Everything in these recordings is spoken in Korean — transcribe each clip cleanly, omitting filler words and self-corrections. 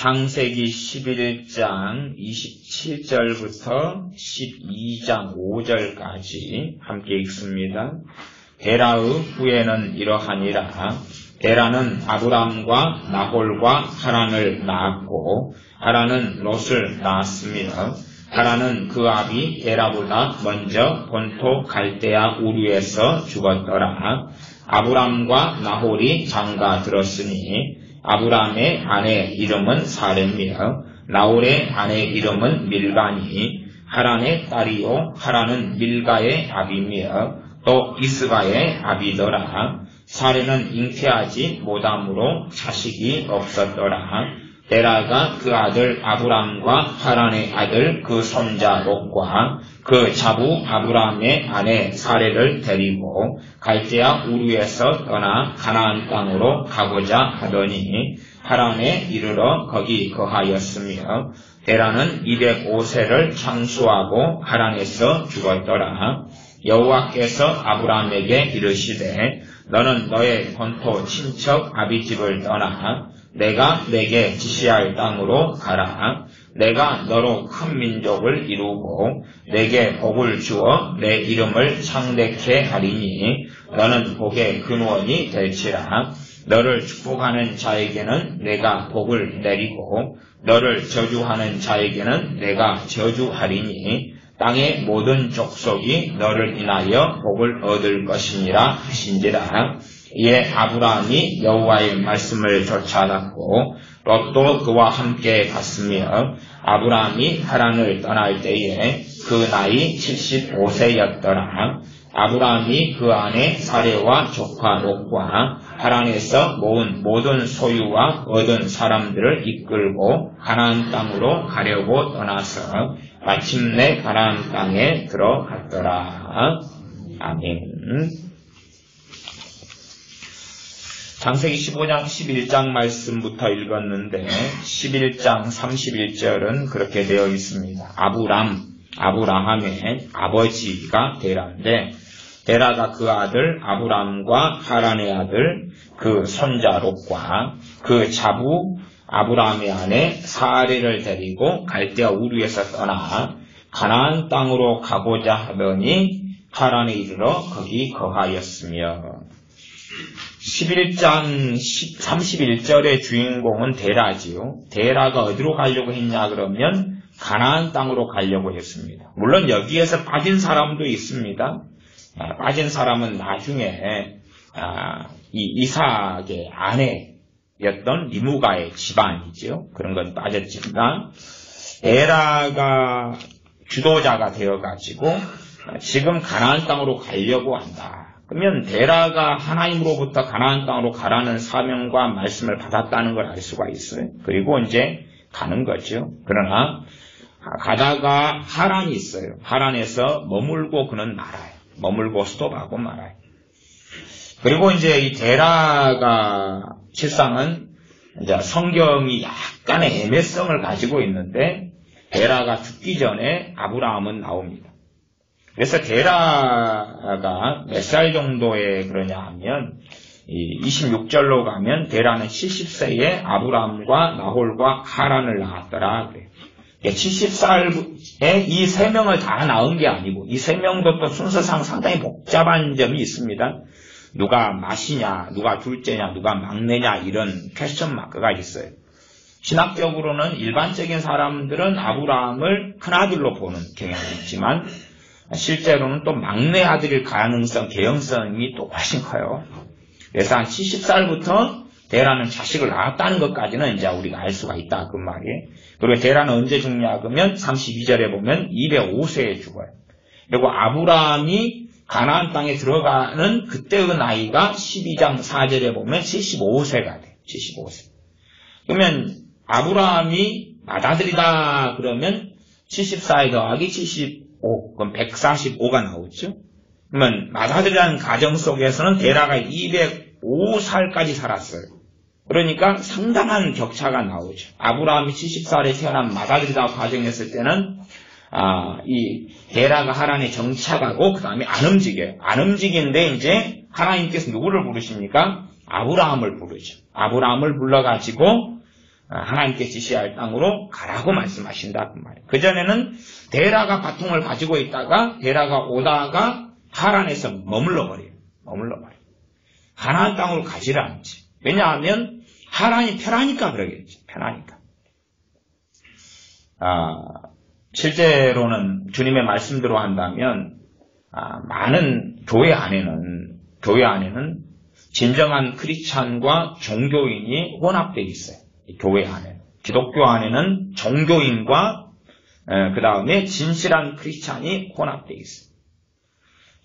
창세기 11장 27절부터 12장 5절까지 함께 읽습니다. 데라의 후에는 이러하니라. 데라는 아브람과 나홀과 하란을 낳았고 하란은 롯을 낳았으며 하란은 그 아비 데라보다 먼저 본토 갈대아 우르에서 죽었더라. 아브람과 나홀이 장가 들었으니 아브람의 아내 이름은 사레며 나홀의 아내 이름은 밀가니 하란의 딸이요 하란은 밀가의 아비며 또 이스바의 아비더라. 사레는 잉태하지 못함으로 자식이 없었더라. 데라가 그 아들 아브람과 하란의 아들 그 손자 롯과 그 자부 아브람의 아내 사레를 데리고 갈대아 우르에서 떠나 가나안 땅으로 가고자 하더니 하란에 이르러 거기 거하였으며 데라는 205세를 창수하고 하란에서 죽었더라. 여호와께서 아브람에게 이르시되 너는 너의 본토 친척 아비집을 떠나 내가 내게 지시할 땅으로 가라. 내가 너로 큰 민족을 이루고 내게 복을 주어 내 이름을 창대케 하리니 너는 복의 근원이 될지라. 너를 축복하는 자에게는 내가 복을 내리고 너를 저주하는 자에게는 내가 저주하리니 땅의 모든 족속이 너를 인하여 복을 얻을 것이니라 하신지라. 이에 아브라함이 여호와의 말씀을 쫓아갔고 롯도 그와 함께 갔으며 아브라함이 하란을 떠날 때에 그 나이 75세였더라. 아브라함이 그 아내 사레와 조카 롯과 하란에서 모은 모든 소유와 얻은 사람들을 이끌고 가나안 땅으로 가려고 떠나서 마침내 가나안 땅에 들어갔더라. 아멘. 창세기 15장 11장 말씀부터 읽었는데 11장 31절은 그렇게 되어 있습니다. 아브라함의 아버지가 데라인데 데라가 그 아들 아브람과 하란의 아들 그 손자 롯과 그 자부 아브라함의 아내 사레를 데리고 갈대아 우르에서 떠나 가나안 땅으로 가고자 하더니 하란에 이르러 거기 거하였으며 11장 31절의 주인공은 데라지요. 데라가 어디로 가려고 했냐 그러면 가나안 땅으로 가려고 했습니다. 물론 여기에서 빠진 사람도 있습니다. 빠진 사람은 나중에 이 이삭의 아내였던 리므가의 집안이죠. 그런 건 빠졌지만 데라가 주도자가 되어가지고 지금 가나안 땅으로 가려고 한다. 그러면 데라가 하나님으로부터 가나안 땅으로 가라는 사명과 말씀을 받았다는 걸 알 수가 있어요. 그리고 이제 가는 거죠. 그러나 가다가 하란이 있어요. 하란에서 머물고 그는 말아요. 머물고 스톱하고 말아요. 그리고 이제 이 데라가 실상은 이제 성경이 약간의 애매성을 가지고 있는데 데라가 죽기 전에 아브라함은 나옵니다. 그래서 데라가 몇 살 정도에 그러냐 하면 26절로 가면 데라는 70세에 아브람과 나홀과 하란을 낳았더라. 그래요. 70살에 이 세 명을 다 낳은 게 아니고 이 세 명도 또 순서상 상당히 복잡한 점이 있습니다. 누가 마시냐, 누가 둘째냐, 누가 막내냐 이런 퀘스천 마크가 있어요. 신학적으로는 일반적인 사람들은 아브라함을 큰아들로 보는 경향이 있지만 실제로는 또 막내 아들일 개연성이 또 훨씬 커요. 그래서 한 70살부터 데라는 자식을 낳았다는 것까지는 이제 우리가 알 수가 있다 그 말이에요. 그리고 데라는 언제 죽냐 그러면 32절에 보면 205세에 죽어요. 그리고 아브라함이 가나안 땅에 들어가는 그때의 나이가 12장 4절에 보면 75세가 돼요. 75세. 그러면 아브라함이 맏아들이다 그러면 74에 더하기 75 그럼 145가 나오죠. 그러면 맏아들이라는 가정 속에서는 데라가 205살까지 살았어요. 그러니까 상당한 격차가 나오죠. 아브라함이 70살에 태어난 맏아들이라고 가정했을 때는 이 데라가 하란에 정착하고 그 다음에 안 움직여요. 안 움직이는데 이제 하나님께서 누구를 부르십니까? 아브라함을 부르죠. 아브라함을 불러가지고 하나님께 지시할 땅으로 가라고 말씀하신다 그 말이에요. 그전에는 데라가 바통을 가지고 있다가 데라가 오다가 하란에서 머물러 버려요. 가나안 땅으로 가지를 않지. 왜냐하면 하란이 편하니까 그러겠지. 편하니까. 실제로는 주님의 말씀대로 한다면 많은 교회 안에는 진정한 크리스찬과 종교인이 혼합되어 있어요. 교회 안에. 기독교 안에는 종교인과 그 다음에 진실한 크리스찬이 혼합되어 있어요.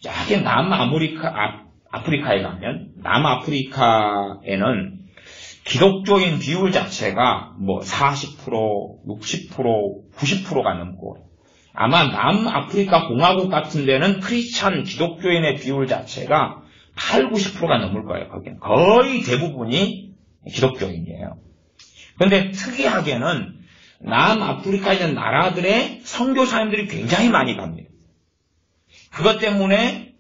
여기 남아프리카에 가면 남아프리카에는 기독교인 비율 자체가 40%, 60%, 90%가 넘고 아마 남아프리카 공화국 같은 데는 크리스찬 기독교인의 비율 자체가 8, 90%가 넘을 거예요. 거기는 거의 대부분이 기독교인이에요. 그런데 특이하게는 남아프리카에 있는 나라들의 선교사님들이 굉장히 많이 갑니다. 그것 때문에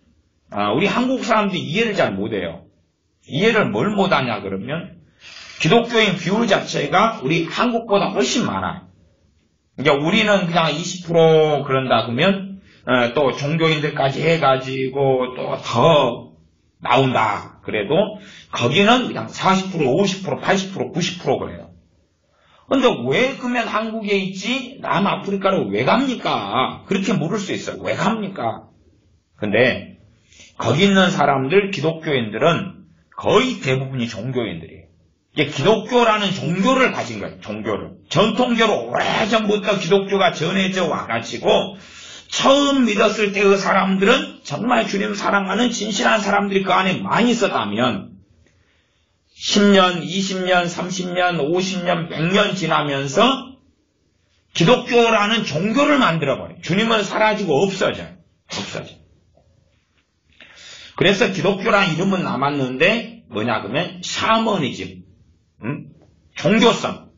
우리 한국 사람들이 이해를 잘 못해요. 이해를 뭘 못하냐 그러면 기독교인 비율 자체가 우리 한국보다 훨씬 많아요. 그러니까 우리는 그냥 20% 그런다 그러면 또 종교인들까지 해가지고 또 더 나온다 그래도 거기는 그냥 40%, 50%, 80%, 90% 그래요. 근데 왜 그러면 한국에 있지 남아프리카로 왜 갑니까? 그렇게 물을 수 있어요. 왜 갑니까? 근데 거기 있는 사람들 기독교인들은 거의 대부분이 종교인들이에요. 이게 기독교라는 종교를 가진 거예요. 종교를. 전통적으로 오래전부터 기독교가 전해져 와가지고 처음 믿었을 때의 사람들은 정말 주님 사랑하는 진실한 사람들이 그 안에 많이 있었다면 10년, 20년, 30년, 50년, 100년 지나면서 기독교라는 종교를 만들어버려요. 주님은 사라지고 없어져요. 그래서 기독교라는 이름은 남았는데 뭐냐 그러면 샤머니즘, 종교성,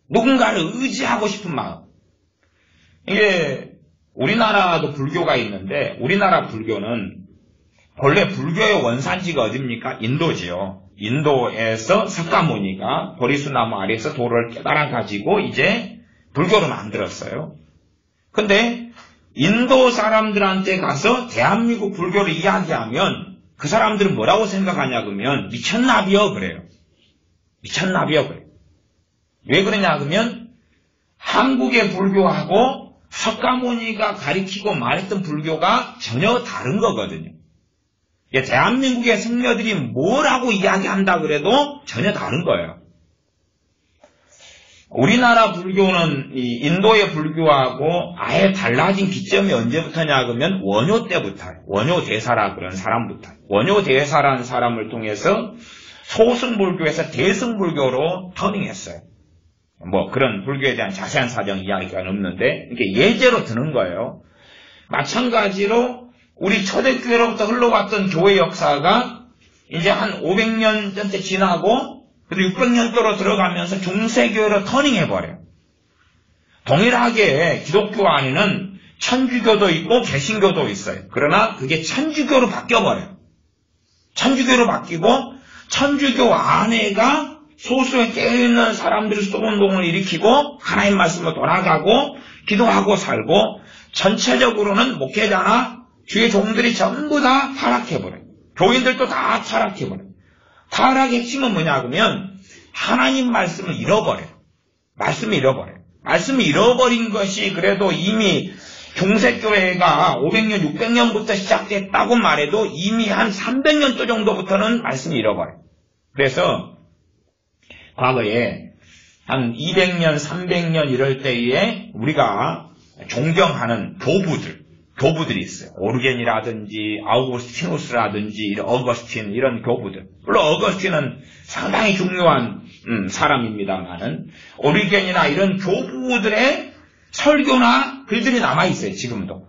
누군가를 의지하고 싶은 마음. 이게 우리나라도 불교가 있는데 우리나라 불교는 본래 불교의 원산지가 어딥니까? 인도지요. 인도에서 석가모니가 보리수나무 아래에서 도를 깨달아 가지고 이제 불교를 만들었어요. 근데 인도 사람들한테 가서 대한민국 불교를 이야기하면 그 사람들은 뭐라고 생각하냐 그러면 미쳤나비요 그래요. 왜 그러냐 그러면 한국의 불교하고 석가모니가 가리키고 말했던 불교가 전혀 다른 거거든요. 대한민국의 승려들이 뭐라고 이야기한다 그래도 전혀 다른 거예요. 우리나라 불교는 이 인도의 불교하고 아예 달라진 기점이 언제부터냐 그러면 원효 때부터요. 원효대사라 그런 사람부터. 원효대사라는 사람을 통해서 소승불교에서 대승불교로 터닝했어요. 그런 불교에 대한 자세한 사정 이야기가 없는데 이게 예제로 드는 거예요. 마찬가지로 우리 초대교회로부터 흘러왔던 교회 역사가 이제 한 500년 전째 지나고 그리고 600년도로 들어가면서 중세교회로 터닝해버려요. 동일하게 기독교 안에는 천주교도 있고 개신교도 있어요. 그러나 그게 천주교로 바뀌어버려요. 천주교로 바뀌고 천주교 안에가 소수의 깨어있는 사람들이 수도운동을 일으키고 하나님 말씀으로 돌아가고 기도하고 살고 전체적으로는 목회자나 주의 종들이 전부 다 타락해버려요. 교인들도 다 타락해버려요. 타락의 핵심은 뭐냐 그러면 하나님 말씀을 잃어버려요. 말씀을 잃어버린 것이 그래도 이미 중세교회가 500년, 600년부터 시작됐다고 말해도 이미 한 300년도 정도부터는 말씀을 잃어버려요. 그래서 과거에 한 200년, 300년 이럴 때에 우리가 존경하는 교부들이 있어요. 오르겐이라든지 아우구스티누스라든지 이런 어거스틴 이런 교부들. 물론 어거스틴은 상당히 중요한 사람입니다만은 오르겐이나 이런 교부들의 설교나 글들이 남아있어요. 지금도.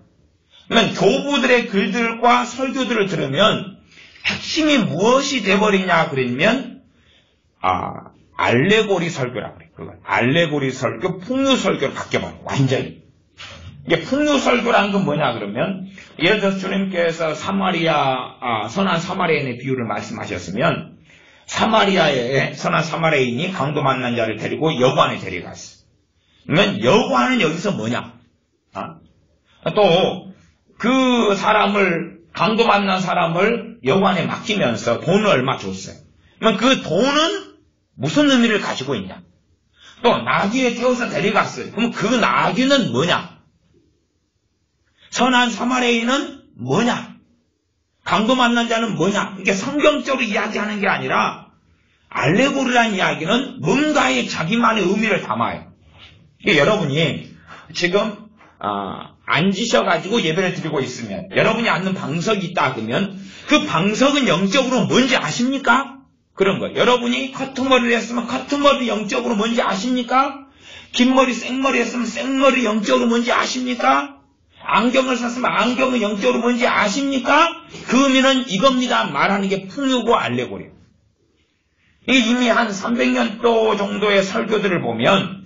그러면 교부들의 글들과 설교들을 들으면 핵심이 무엇이 돼버리냐 그러면 알레고리 설교라고 그래요. 그걸. 알레고리 설교, 풍류 설교로 바뀌어버려요. 완전히. 이게 풍류 설교라는 건 뭐냐 그러면 예를 들어서 주님께서 선한 사마리아인의 비유를 말씀하셨으면 사마리아에 선한 사마리아인이 강도 만난 자를 데리고 여관에 데려갔어. 그러면 여관은 여기서 뭐냐? 또 그 사람을 강도 만난 사람을 여관에 맡기면서 돈을 얼마 줬어요. 그러면 그 돈은 무슨 의미를 가지고 있냐? 또 나귀에 태워서 데려갔어요. 그럼 그 나귀는 뭐냐? 선한 사마리아인은 뭐냐? 강도 만난 자는 뭐냐? 이게 성경적으로 이야기하는 게 아니라 알레고리라는 이야기는 뭔가의 자기만의 의미를 담아요. 여러분이 지금 앉으셔가지고 예배를 드리고 있으면 여러분이 앉는 방석이 있다 그러면 그 방석은 영적으로 뭔지 아십니까? 그런 거예요. 여러분이 커트머리를 했으면 커트머리 영적으로 뭔지 아십니까? 긴 머리 생머리 했으면 생머리 영적으로 뭔지 아십니까? 안경을 썼으면 안경은 영적으로 뭔지 아십니까? 그 의미는 이겁니다. 말하는 게 풍요고 알레고리예요. 이미 한 300년도 정도의 설교들을 보면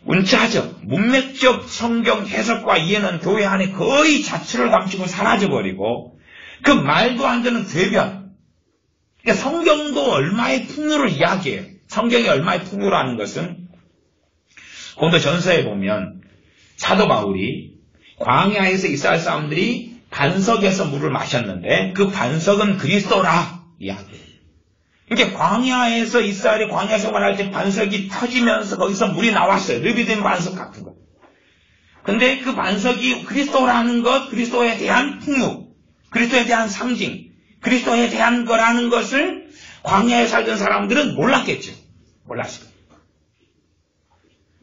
문자적, 문맥적 성경 해석과 이해는 교회 안에 거의 자취를 감추고 사라져버리고 그 말도 안 되는 궤변. 그러니까 성경도 얼마의 풍요를 이야기해요. 성경이 얼마의 풍요라는 것은 고린도전서에 보면 사도 바울이 광야에서 이스라엘 사람들이 반석에서 물을 마셨는데 그 반석은 그리스도라 이야기해요. 이게 광야에서 이스라엘이 광야 생활할 때 반석이 터지면서 거기서 물이 나왔어요. 르비딤 반석 같은 거. 근데 그 반석이 그리스도라는 것, 그리스도에 대한 풍요, 그리스도에 대한 상징, 그리스도에 대한 거라는 것을 광야에 살던 사람들은 몰랐겠죠. 몰랐어요.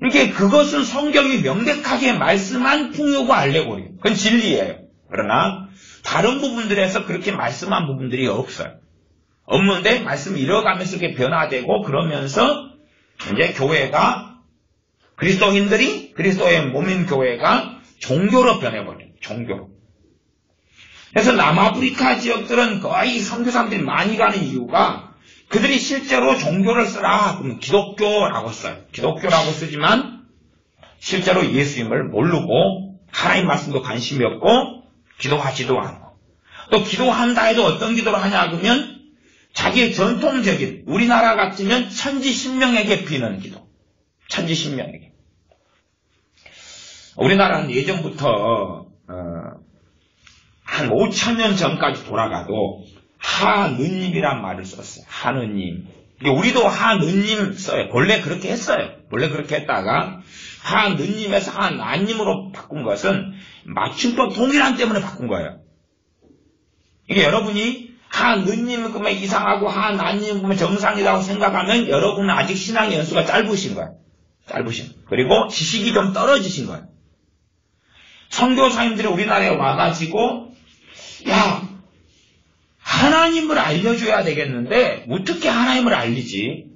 이게 그것은 성경이 명백하게 말씀한 풍요고 알레고리. 그건 진리예요. 그러나 다른 부분들에서 그렇게 말씀한 부분들이 없어요. 없는데 말씀이 이뤄가면서 이렇게 변화되고 그러면서 이제 교회가 그리스도인들이 그리스도의 몸인 교회가 종교로 변해버려요. 종교로. 그래서 남아프리카 지역들은 거의 선교사람들이 많이 가는 이유가 그들이 실제로 종교를 쓰라 그러면 기독교라고 써요. 기독교라고 쓰지만 실제로 예수님을 모르고 하나님 말씀도 관심이 없고 기도하지도 않고 또 기도한다 해도 어떤 기도를 하냐 그러면 자기의 전통적인 우리나라 같으면 천지신명에게 비는 기도. 천지신명에게. 우리나라는 예전부터 한 5,000년 전까지 돌아가도 하느님이란 말을 썼어요. 하느님. 우리도 하느님 써요. 원래 그렇게 했어요. 원래 그렇게 했다가 하느님에서 하나님으로 바꾼 것은 맞춤법 동일한 때문에 바꾼 거예요. 이게 여러분이 하느님 그러면 이상하고 하나님 그러면 정상이라고 생각하면 여러분은 아직 신앙의 연수가 짧으신 거예요. 짧으신. 그리고 지식이 좀 떨어지신 거예요. 선교사님들이 우리나라에 와가지고 야 하나님을 알려줘야 되겠는데 어떻게 하나님을 알리지?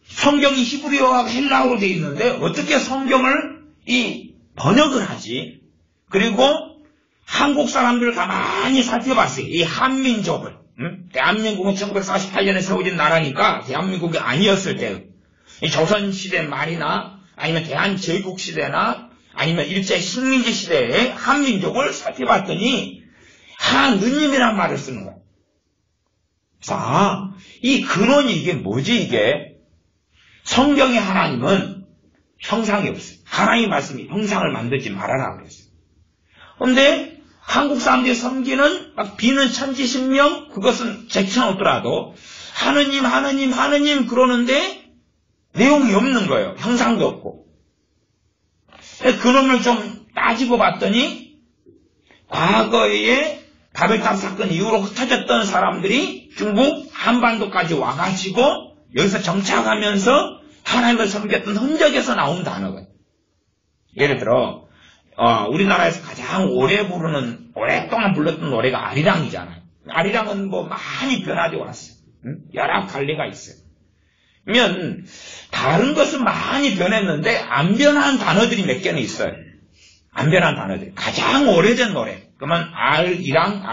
성경이 히브리어와 헬라어로 되어 있는데 어떻게 성경을 번역을 하지? 그리고 한국 사람들을 가만히 살펴봤어요. 이 한민족을. 대한민국은 1948년에 세워진 나라니까 대한민국이 아니었을 때 이 조선시대 말이나 아니면 대한제국시대나 아니면 일제 식민지 시대의 한민족을 살펴봤더니 하느님이란 말을 쓰는 거예요. 자, 이 근원이 이게 뭐지 이게? 성경의 하나님은 형상이 없어요. 하나님 말씀이 형상을 만들지 말아라 그랬어요. 그런데 한국 사람들이 섬기는 막 비는 천지신명 그것은 제쳐놓더라도 하느님 하느님 하느님 그러는데 내용이 없는 거예요. 형상도 없고. 그놈을 좀 따지고 봤더니 과거에 바벨탑 사건 이후로 흩어졌던 사람들이 중국 한반도까지 와가지고 여기서 정착하면서 하나님을 섬겼던 흔적에서 나온 단어가 예를 들어 우리나라에서 가장 오랫동안 불렀던 노래가 아리랑이잖아요. 아리랑은 뭐 많이 변화되어 왔어요. 여러 갈래가 있어요. 그러면 다른 것은 많이 변했는데 안 변한 단어들이 몇 개는 있어요. 안 변한 단어들. 가장 오래된 노래. 그러면 알이랑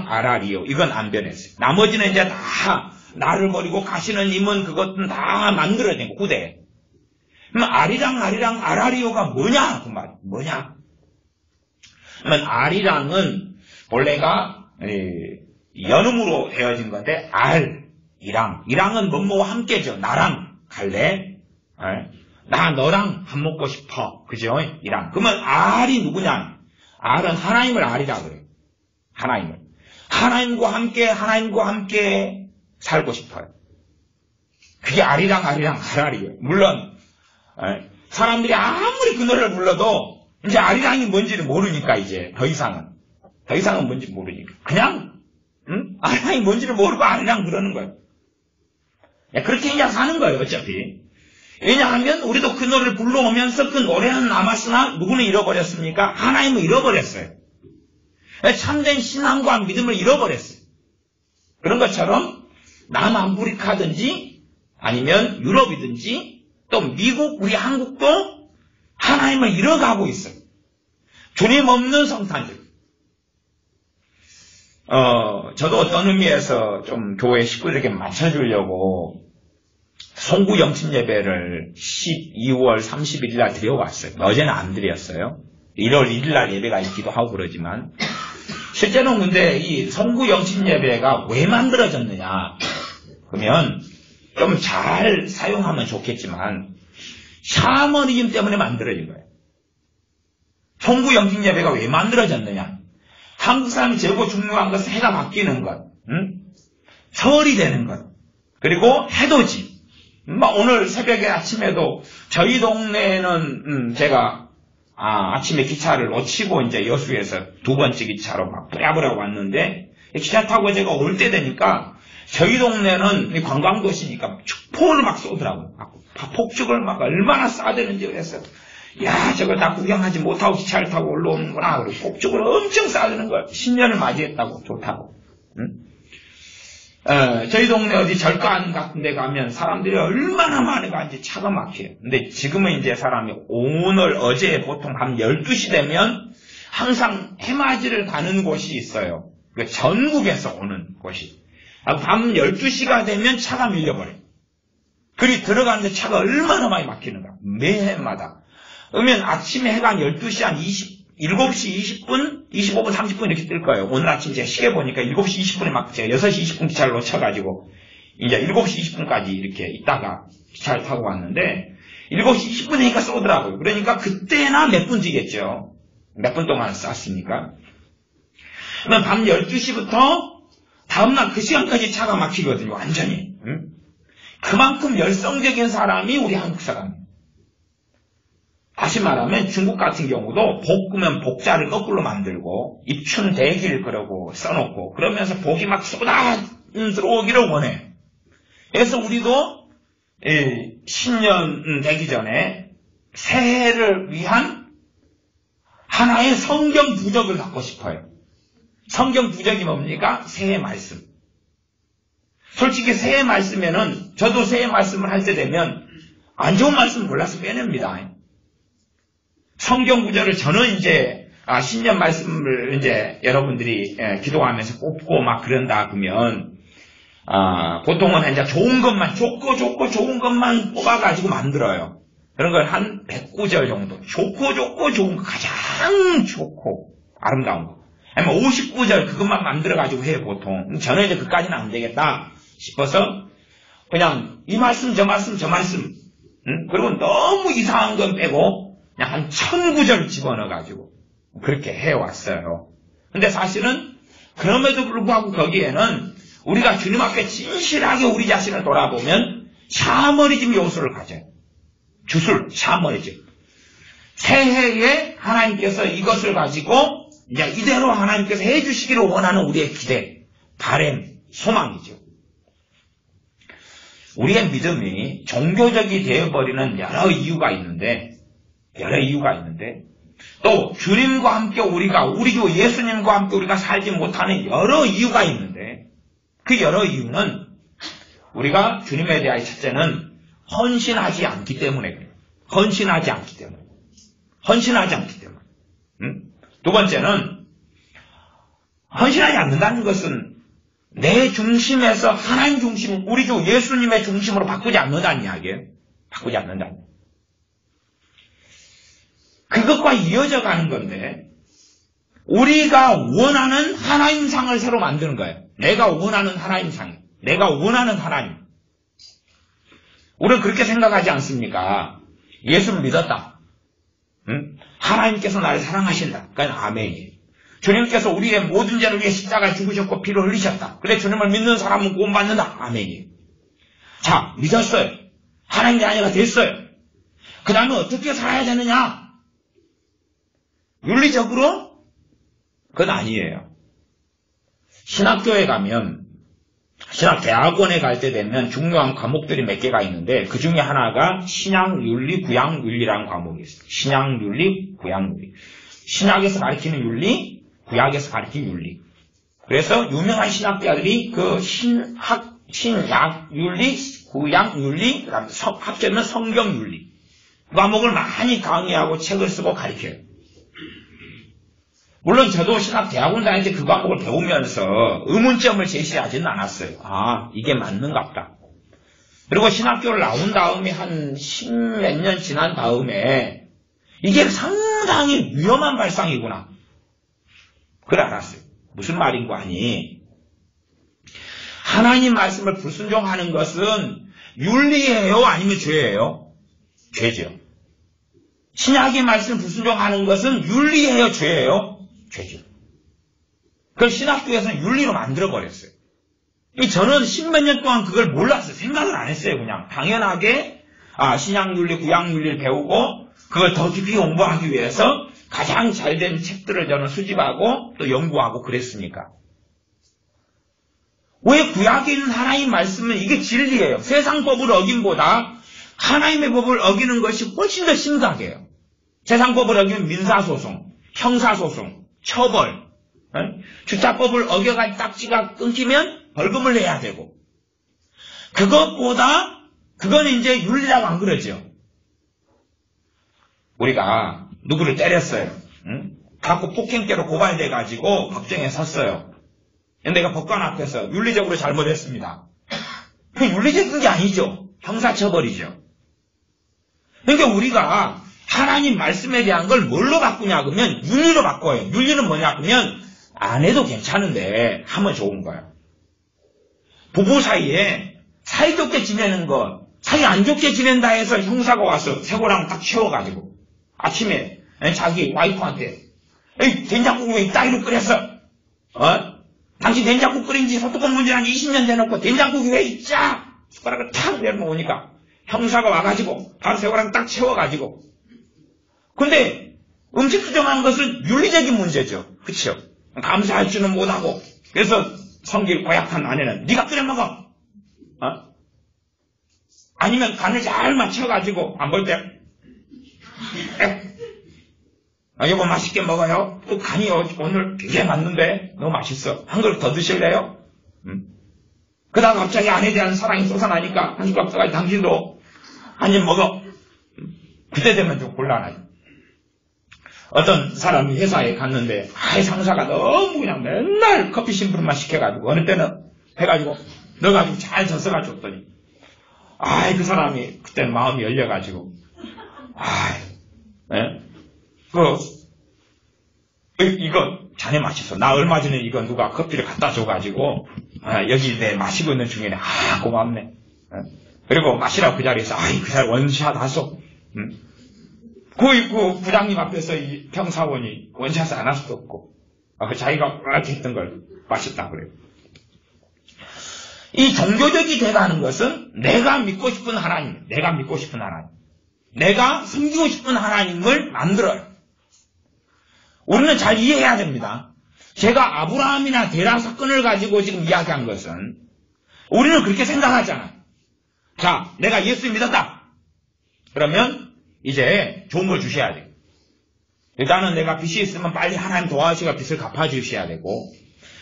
아라리요. 이건 안 변했어요. 나머지는 이제 다 나를 버리고 가시는 님은 그것은 다 만들어진 거 후대에. 그럼 아리랑 아라리요가 뭐냐? 그 말. 뭐냐? 그러면 아리랑은 본래가 연음으로 되어진 건데 이랑은 뭐뭐와 함께죠. 나랑 갈래? 나 너랑 밥 먹고 싶어. 그죠? 이랑. 그러면 알이 누구냐? 알은 하나님을 알이라고 그래요. 하나님과 함께 살고 싶어요. 그게 알이랑 알알이에요. 물론 사람들이 아무리 그 노래를 불러도 이제 알이랑이 뭔지를 모르니까 이제 더 이상은 뭔지 모르니까 그냥 알이랑이 뭔지를 모르고 알이랑 그러는 거예요. 그렇게 그냥 사는 거예요. 어차피. 왜냐하면 우리도 그 노래를 불러오면서 그 노래는 남았으나 누구는 잃어버렸습니까? 하나님을 잃어버렸어요. 참된 신앙과 믿음을 잃어버렸어요. 그런 것처럼 남아프리카든지 아니면 유럽이든지 또 미국, 우리 한국도 하나님을 잃어가고 있어요. 주님 없는 성탄절. 저도 어떤 의미에서 좀 교회 식구들에게 맞춰주려고 송구 영신 예배를 12월 31일 날 드려왔어요. 어제는 안 드렸어요. 1월 1일 날 예배가 있기도 하고 그러지만 실제로는 근데 이 송구 영신 예배가 왜 만들어졌느냐 그러면 좀 잘 사용하면 좋겠지만 샤머니즘 때문에 만들어진 거예요. 송구 영신 예배가 왜 만들어졌느냐 한국 사람이 제일 중요한 것은 해가 바뀌는 것, 설이 되는 것, 그리고 해돋이. 오늘 새벽에 아침에도 저희 동네에는 제가 아침에 기차를 놓치고 이제 여수에서 두 번째 기차로 막 부랴부랴 왔는데 기차 타고 제가 올 때 되니까 저희 동네는 관광도시니까 폭포를 막 쏘더라고요. 폭죽을 막 얼마나 쏴대는지 그랬어요. 야, 저걸 다 구경하지 못하고 기차를 타고 올라오는구나. 그리고 폭죽을 엄청 쏴대는 거예요. 신년을 맞이했다고, 좋다고. 저희 동네 어디 절간 같은 데 가면 사람들이 얼마나 많은가 이제 차가 막혀요. 근데 지금은 이제 사람이 오늘, 어제 보통 밤 12시 되면 항상 해맞이를 가는 곳이 있어요. 전국에서 오는 곳이. 밤 12시가 되면 차가 밀려버려요. 그리 들어가는데 차가 얼마나 많이 막히는가. 매해마다. 그러면 아침에 해가 12시 한 7시 20분, 25분, 30분 이렇게 뜰 거예요. 오늘 아침 제가 시계 보니까 7시 20분에 막 제가 6시 20분 기차를 놓쳐가지고 이제 7시 20분까지 이렇게 있다가 기차를 타고 왔는데 7시 20분이니까 쏘더라고요. 그러니까 그때나 몇 분 뒤겠죠. 몇 분 동안 쐈으니까. 그러면 밤 12시부터 다음날 그 시간까지 차가 막히거든요. 완전히. 그만큼 열성적인 사람이 우리 한국 사람이에요. 다시 말하면 중국 같은 경우도 볶으면 복자를 거꾸로 만들고 입춘 대길 그러고 써놓고 그러면서 복이 막 쏟아 들어오기를 원해. 그래서 우리도 신년 되기 전에 새해를 위한 하나의 성경 부적을 갖고 싶어요. 성경 부적이 뭡니까? 새해 말씀. 솔직히 새해 말씀에는 저도 새해 말씀을 할 때 되면 안 좋은 말씀 골라서 빼냅니다. 성경 구절을 저는 이제 신년 말씀을 이제 여러분들이 기도하면서 뽑고 막 그런다 그러면 보통은 이제 좋은 것만 좋고 좋은 것만 뽑아가지고 만들어요. 그런 걸 한 109절 정도 좋고 좋은 거 가장 좋고 아름다운 거 아니면 59절 그것만 만들어가지고 해요 보통. 저는 이제 그까지는 안 되겠다 싶어서 그냥 이 말씀 저 말씀 그리고 너무 이상한 건 빼고 그냥 한 1009절 집어넣어가지고 그렇게 해왔어요. 근데 사실은 그럼에도 불구하고 거기에는 우리가 주님 앞에 진실하게 우리 자신을 돌아보면 샤머니즘 요소를 가져요. 주술, 샤머니즘. 새해에 하나님께서 이것을 가지고 이제 이대로 하나님께서 해주시기를 원하는 우리의 기대, 바람, 소망이죠. 우리의 믿음이 종교적이 되어버리는 여러 이유가 있는데 또 주님과 함께 우리 주 예수님과 함께 우리가 살지 못하는 여러 이유가 있는데 그 여러 이유는 우리가 주님에 대하여 첫째는 헌신하지 않기 때문에 그래요. 헌신하지 않기 때문에. 두 번째는 헌신하지 않는다는 것은 내 중심에서 하나님 중심, 우리 주 예수님의 중심으로 바꾸지 않는다는 이야기예요. 바꾸지 않는다는. 그것과 이어져 가는 건데 우리가 원하는 하나님상을 새로 만드는 거예요. 내가 원하는 하나님상. 내가 원하는 하나님. 우리는 그렇게 생각하지 않습니까? 예수를 믿었다. 응? 하나님께서 나를 사랑하신다. 그건 아멘이에요. 주님께서 우리의 모든 죄를 위해 십자가에 죽으셨고 피를 흘리셨다. 그래 주님을 믿는 사람은 구원받는다. 아멘이에요. 자, 믿었어요. 하나님의 아내가 됐어요. 그 다음에 어떻게 살아야 되느냐? 윤리적으로? 그건 아니에요. 신학교에 가면, 신학대학원에 갈 때 되면 중요한 과목들이 몇 개가 있는데 그 중에 하나가 신약윤리, 구약윤리라는 과목이 있어요. 신약윤리, 구약윤리. 신약에서 가르치는 윤리, 구약에서 가르치는 윤리. 그래서 유명한 신학자들이 그 신약윤리, 구약윤리, 그다음에 합치면 성경윤리 과목을 많이 강의하고 책을 쓰고 가르쳐요. 물론 저도 신학대학원 다닐 때 그 과목을 배우면서 의문점을 제시하지는 않았어요. 아, 이게 맞는갑다. 그리고 신학교를 나온 다음에 한 10몇 년 지난 다음에 이게 상당히 위험한 발상이구나. 그걸 알았어요. 무슨 말인 거 아니? 하나님 말씀을 불순종하는 것은 윤리예요? 아니면 죄예요? 죄죠. 신약의 말씀을 불순종하는 것은 윤리예요? 죄예요? 죄죠. 그걸 신학교에서는 윤리로 만들어버렸어요. 저는 10몇 년 동안 그걸 몰랐어요. 생각을 안 했어요. 그냥 당연하게 신약윤리, 구약윤리를 배우고 그걸 더 깊이 공부하기 위해서 가장 잘된 책들을 저는 수집하고 또 연구하고 그랬으니까. 왜 구약에 있는 하나님 말씀은 이게 진리예요. 세상 법을 어김보다 하나님의 법을 어기는 것이 훨씬 더 심각해요. 세상 법을 어기면 민사소송, 형사소송, 처벌, 주차법을 어겨가지고 딱지가 끊기면 벌금을 내야 되고, 그것보다 그건 이제 윤리라고 안 그러죠. 우리가 누구를 때렸어요. 갖고 폭행죄로 고발돼가지고 법정에 섰어요. 내가 법관 앞에서 윤리적으로 잘못했습니다. 그 윤리적인 게 아니죠. 형사처벌이죠. 그러니까 우리가 하나님 말씀에 대한 걸 뭘로 바꾸냐 그러면 윤리로 바꿔요. 윤리는 뭐냐 그러면 안 해도 괜찮은데 하면 좋은 거예요. 부부 사이에 사이좋게 지내는 것, 사이 안 좋게 지낸다 해서 형사가 와서 새고랑 딱 채워가지고 아침에 자기 와이프한테 된장국 왜 이따위로 끓였어? 당신 된장국 끓인 지 소뚜껑 문제한 지 20년 돼놓고 된장국이 왜 있자? 숟가락을 탁 내려놓으니까 형사가 와가지고 바로 새고랑 딱 채워가지고. 근데 음식 수정하는 것은 윤리적인 문제죠. 그렇죠? 감사할 줄은 못하고. 그래서 성질 고약한 아내는 네가 끓여 먹어. 아니면 간을 잘 맞춰가지고 안 볼 때 여보 맛있게 먹어요. 또 간이 오늘 되게 맞는데 너무 맛있어. 한 그릇 더 드실래요? 그다음 갑자기 아내에 대한 사랑이 솟아나니까 한 숟가락 떠가지고 당신도 한 입 먹어. 그때 되면 좀 곤란하죠. 어떤 사람이 회사에 갔는데 상사가 너무 그냥 맨날 커피 심부름만 시켜가지고 어느 때는 해가지고 넣어가지고 잘 젖어가 줬더니 그 사람이 그때 마음이 열려가지고 이거 자네 마셨어. 나 얼마 전에 이거 누가 커피를 갖다 줘가지고 여기 내 마시고 있는 중에 고맙네. 그리고 마시라고 그 자리에서 그 자리 원샷 하소. 그 부장님 앞에서 이 평사원이 원샷을 안 할 수도 없고 자기가 이렇게 했던 걸 마셨다 그래요. 이 종교적이 돼가는 것은 내가 믿고 싶은 하나님, 내가 섬기고 싶은 하나님을 만들어요. 우리는 잘 이해해야 됩니다. 제가 아브라함이나 데라 사건을 가지고 지금 이야기한 것은 우리는 그렇게 생각하잖아. 자, 내가 예수 믿었다. 그러면 이제 좋은 걸 주셔야 돼. 일단은 내가 빚이 있으면 빨리 하나님 도와주시고 빚을 갚아주셔야 되고,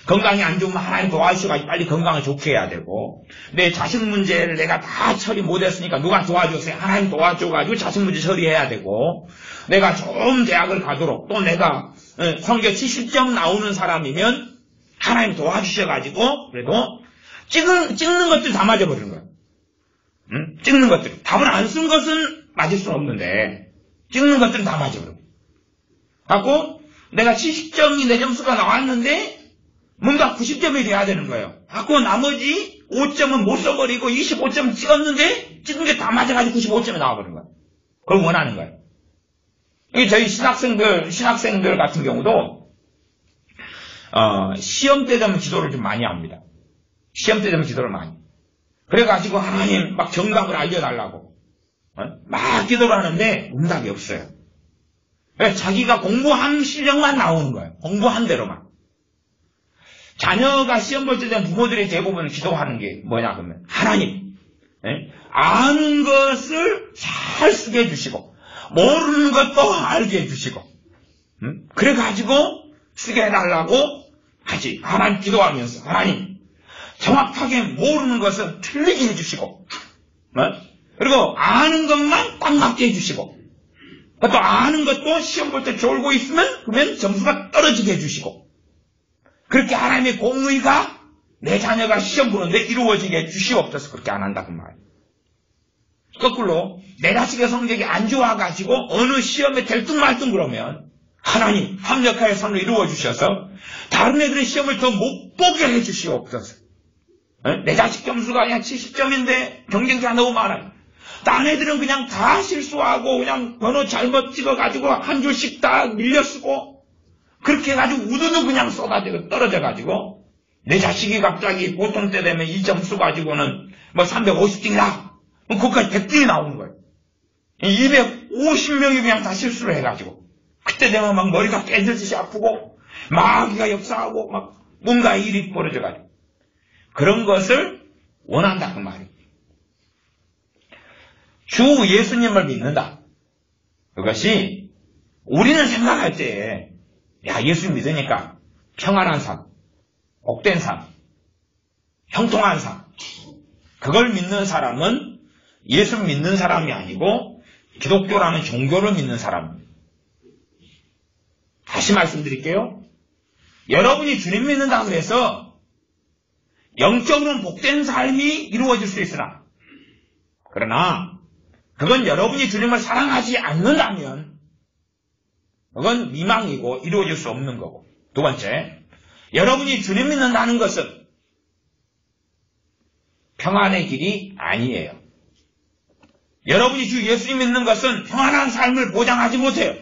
건강이 안 좋으면 하나님 도와주시고 빨리 건강을 좋게 해야 되고, 내 자식 문제를 내가 다 처리 못했으니까 누가 도와줬어요? 하나님 도와줘가지고 자식 문제 처리해야 되고, 내가 좋은 대학을 가도록, 또 내가 성경 70점 나오는 사람이면 하나님 도와주셔가지고 그래도 찍는 것들 다 맞아버리는 거예요. 찍는 것들. 답을 안 쓴 것은 맞을 수는 없는데 찍는 것들은 다 맞아버려. 갖고 내가 70점이 내 점수가 나왔는데 뭔가 90점이 돼야 되는 거예요. 갖고 나머지 5점은 못 써버리고 25점 찍었는데 찍은 게 다 맞아가지고 95점이 나와버린 거예요. 그걸 원하는 거예요. 저희 신학생들 같은 경우도 시험 때 되면 기도를 좀 많이 합니다. 시험 때 되면 기도를 많이. 그래가지고 하나님 막 정답을 알려달라고 막 기도를 하는데 응답이 없어요. 자기가 공부한 실력만 나오는 거예요. 공부한 대로만. 자녀가 시험 볼 때 되면 부모들이 대부분 기도하는 게 뭐냐 그러면 하나님 아는 것을 잘 쓰게 해주시고 모르는 것도 알게 해주시고 그래가지고 쓰게 해달라고 하지. 하나님 기도하면서 하나님 정확하게 모르는 것은 틀리게 해주시고 그리고 아는 것만 딱 맞게 해주시고 또 아는 것도 시험 볼 때 졸고 있으면 그러면 점수가 떨어지게 해주시고 그렇게 하나님의 공의가 내 자녀가 시험 보는데 이루어지게 해주시옵소서. 그렇게 안 한다 그 말이에요. 거꾸로 내 자식의 성적이 안 좋아가지고 어느 시험에 들뚱말뚱 그러면 하나님 합력하여 선을 이루어 주셔서 다른 애들의 시험을 더 못 보게 해주시옵소서. 내 자식 점수가 그냥 70점인데 경쟁자가 너무 많아요. 딴 애들은 그냥 다 실수하고 그냥 번호 잘못 찍어가지고 한 줄씩 다 밀려 쓰고 그렇게 해가지고 우두두 그냥 쏟아지고 떨어져가지고 내 자식이 갑자기 보통 때 되면 이 점수 가지고는 뭐 350등이다. 그것까지 100등이 나오는 거예요. 250명이 그냥 다 실수를 해가지고 그때 되면 막 머리가 깨질듯이 아프고 마귀가 역사하고 막 뭔가 일이 벌어져가지고 그런 것을 원한다 그 말이에요. 주 예수님을 믿는다. 그것이 우리는 생각할 때 야, 예수 믿으니까 평안한 삶, 복된 삶, 형통한 삶. 그걸 믿는 사람은 예수 믿는 사람이 아니고 기독교라는 종교를 믿는 사람입니다. 다시 말씀드릴게요. 여러분이 주님 믿는다고 해서 영적으로는 복된 삶이 이루어질 수 있으나 그러나 그건 여러분이 주님을 사랑하지 않는다면 그건 미망이고 이루어질 수 없는 거고. 두 번째, 여러분이 주님 믿는다는 것은 평안의 길이 아니에요. 여러분이 주 예수님 믿는 것은 평안한 삶을 보장하지 못해요.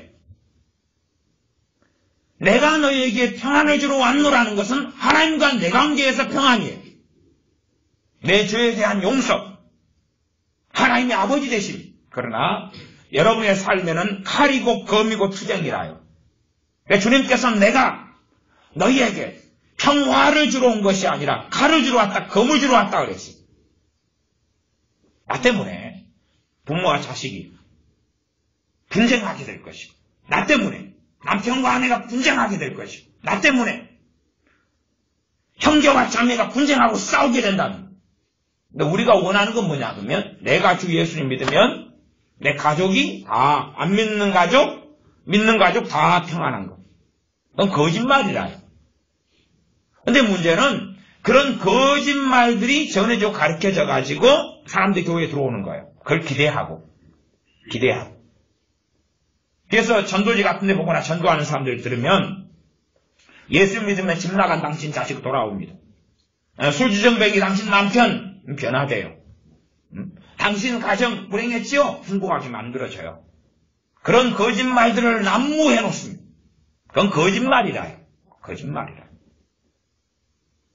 내가 너희에게 평안을 주러 왔노라는 것은 하나님과 내 관계에서 평안이에요. 내 죄에 대한 용서, 하나님의 아버지 되심. 그러나 여러분의 삶에는 칼이고 검이고 투쟁이라요. 주님께서는 내가 너희에게 평화를 주러 온 것이 아니라 칼을 주러 왔다, 검을 주러 왔다 그랬어요. 나 때문에 부모와 자식이 분쟁하게 될 것이고, 나 때문에 남편과 아내가 분쟁하게 될 것이고, 나 때문에 형제와 자매가 분쟁하고 싸우게 된다는. 근데 우리가 원하는 건 뭐냐 그러면 내가 주 예수님 믿으면 내 가족이 다 안 믿는 가족, 믿는 가족 다 평안한 거. 그건 거짓말이라요. 근데 문제는 그런 거짓말들이 전해져 가르쳐져 가지고 사람들이 교회에 들어오는 거예요. 그걸 기대하고. 그래서 전도지 같은 데 보거나 전도하는 사람들 들으면 예수 믿으면 집 나간 당신 자식 돌아옵니다. 술주정뱅이 당신 남편 변화돼요. 당신 가정 불행했지요? 행복하게 만들어져요. 그런 거짓말들을 난무해 놓습니다. 그건 거짓말이라요.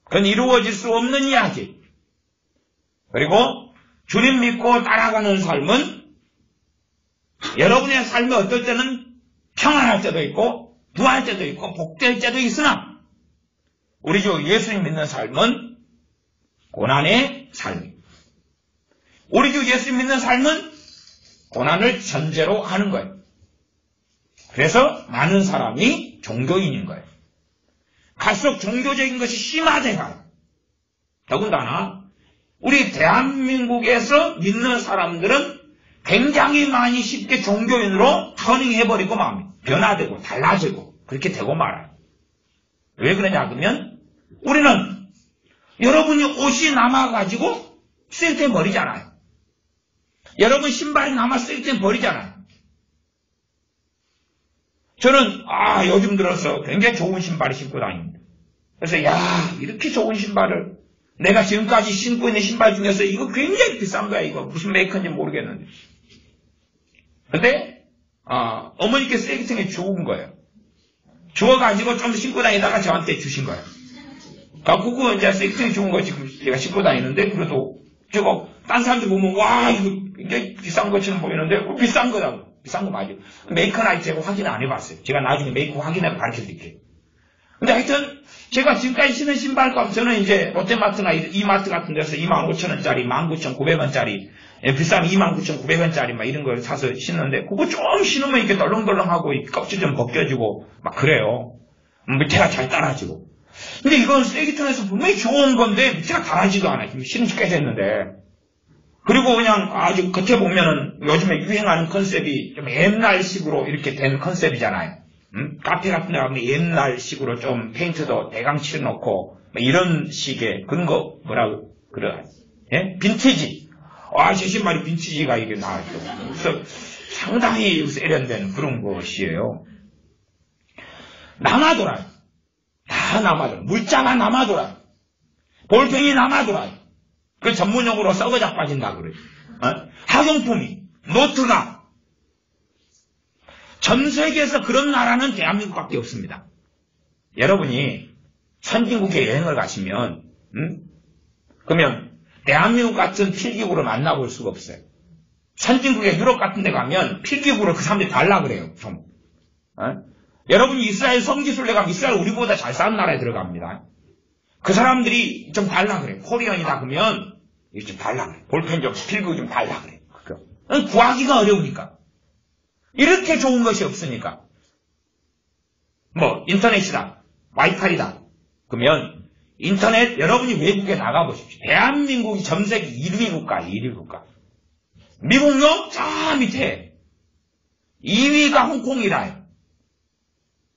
그건 이루어질 수 없는 이야기. 그리고 주님 믿고 따라가는 삶은 여러분의 삶이 어떨 때는 평안할 때도 있고 부할 때도 있고 복될 때도 있으나 우리 주 예수님 믿는 삶은 고난의 삶입니다. 우리 주 예수 믿는 삶은 고난을 전제로 하는 거예요. 그래서 많은 사람이 종교인인 거예요. 갈수록 종교적인 것이 심화돼 가요. 더군다나 우리 대한민국에서 믿는 사람들은 굉장히 많이 쉽게 종교인으로 터닝해버리고 맙니다. 변화되고 달라지고 그렇게 되고 말아요. 왜 그러냐 그러면 우리는 여러분이 옷이 남아가지고 쓸 때 버리잖아요. 여러분 신발이 남아 쓸 때 버리잖아요. 저는 요즘 들어서 굉장히 좋은 신발을 신고 다닙니다. 그래서 이렇게 좋은 신발을 내가 지금까지 신고 있는 신발 중에서 이거 굉장히 비싼 거야. 이거 무슨 메이커인지 모르겠는데. 근데 어머니께 쓰레기통에 주운 거예요. 주워가지고 좀 신고 다니다가 저한테 주신 거예요. 그거 이제 쓰레기통에 주운 거 지금 제가 신고 다니는데, 그래도 저거 딴 사람들 보면 와 이거 굉장히 비싼 것처럼 보이는데 비싼 거라고. 비싼 거 맞아요. 메이커는 아직 제가 확인을 안 해봤어요. 제가 나중에 메이커 확인해서 가르쳐드릴게요. 근데 하여튼 제가 지금까지 신은 신발값, 저는 이제 롯데마트나 이마트 같은 데서 25,000원짜리, 19,900원짜리, 비싸면 29,900원짜리 막 이런 걸 사서 신는데, 그거 좀 신으면 이렇게 덜렁덜렁하고 껍질 좀 벗겨지고 막 그래요. 밑에가 잘 따라지고. 근데 이건 쓰레기통에서 분명히 좋은 건데 밑에가 달아지도 않아요. 신은 지 꽤 됐는데. 그리고 그냥 아주 겉에 보면은 요즘에 유행하는 컨셉이 좀 옛날식으로 이렇게 된 컨셉이잖아요. 카페 같은 데 가면 옛날식으로 좀 페인트도 대강 칠해놓고 이런 식의 그런 거 뭐라고 그래? 예? 빈티지. 제 신발이 빈티지가 이게 나왔죠. 그래서 상당히 세련된 그런 것이에요. 남아돌아요. 다 남아돌아요. 물자가 남아돌아요. 볼펜이 남아돌아요. 그 전문용어로 썩어 자빠진다 그래요. 학용품이, 노트가. 전 세계에서 그런 나라는 대한민국밖에 없습니다. 여러분이 선진국에 여행을 가시면, 그러면 대한민국 같은 필기구를 만나볼 수가 없어요. 선진국의 유럽 같은 데 가면 필기구를 그 사람들이 달라 그래요. 좀. 여러분이 이스라엘 성지순례 가면 이스라엘 우리보다 잘 사는 나라에 들어갑니다. 그 사람들이 좀 달라 그래요. 코리안이다 그러면 이거 좀 달라 그래요. 볼펜 좀 필기구 좀 달라 그래요. 구하기가 어려우니까. 이렇게 좋은 것이 없으니까. 인터넷이다. 와이파이다. 그러면 인터넷 여러분이 외국에 나가보십시오. 대한민국이 전 세계 1위 국가, 1위 국가. 미국요? 저 밑에 2위가 홍콩이라요.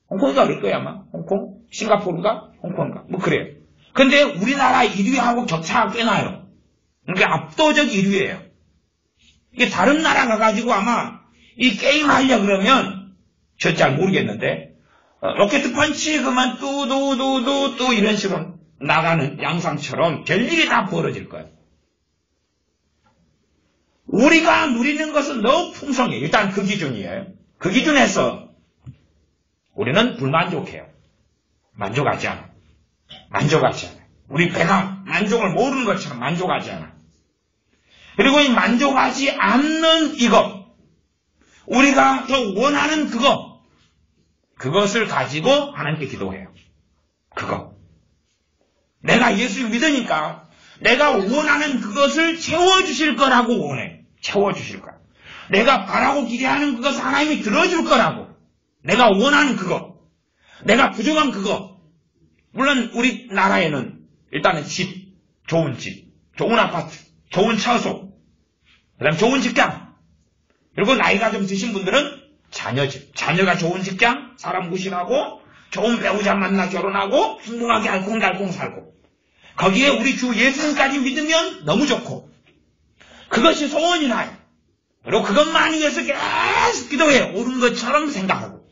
홍콩이가 그럴 거야 아마. 홍콩? 싱가포르인가? 홍콩인가? 그래요. 근데 우리나라 1위하고 격차가 꽤 나요. 그러니까 압도적 1위예요. 이게 다른 나라 가가지고 아마 이 게임 하려 그러면 저 잘 모르겠는데 로켓 펀치 그만 뚜 이런 식으로 나가는 양상처럼 별일이 다 벌어질 거예요. 우리가 누리는 것은 너무 풍성해요. 일단 그 기준이에요. 그 기준에서 우리는 불만족해요. 만족하지 않아요. 만족하지 않아요. 우리 배가 만족을 모르는 것처럼 만족하지 않아요. 그리고 이 만족하지 않는 이것, 우리가 더 원하는 그것을 가지고 하나님께 기도해요. 그거. 내가 예수를 믿으니까 내가 원하는 그것을 채워주실 거라고 원해. 채워주실 거야. 내가 바라고 기대하는 그것을 하나님이 들어줄 거라고. 내가 원하는 그거. 내가 부족한 그거. 물론 우리나라에는 일단은 좋은 집, 좋은 아파트, 좋은 처소, 그 다음에 좋은 직장, 그리고 나이가 좀 드신 분들은 자녀가 좋은 직장, 사람 무신하고, 좋은 배우자 만나 결혼하고, 행복하게 알콩달콩 살고, 거기에 우리 주 예수님까지 믿으면 너무 좋고, 그것이 소원이 나요. 그리고 그것만 위해서 계속 기도해요. 옳은 것처럼 생각하고.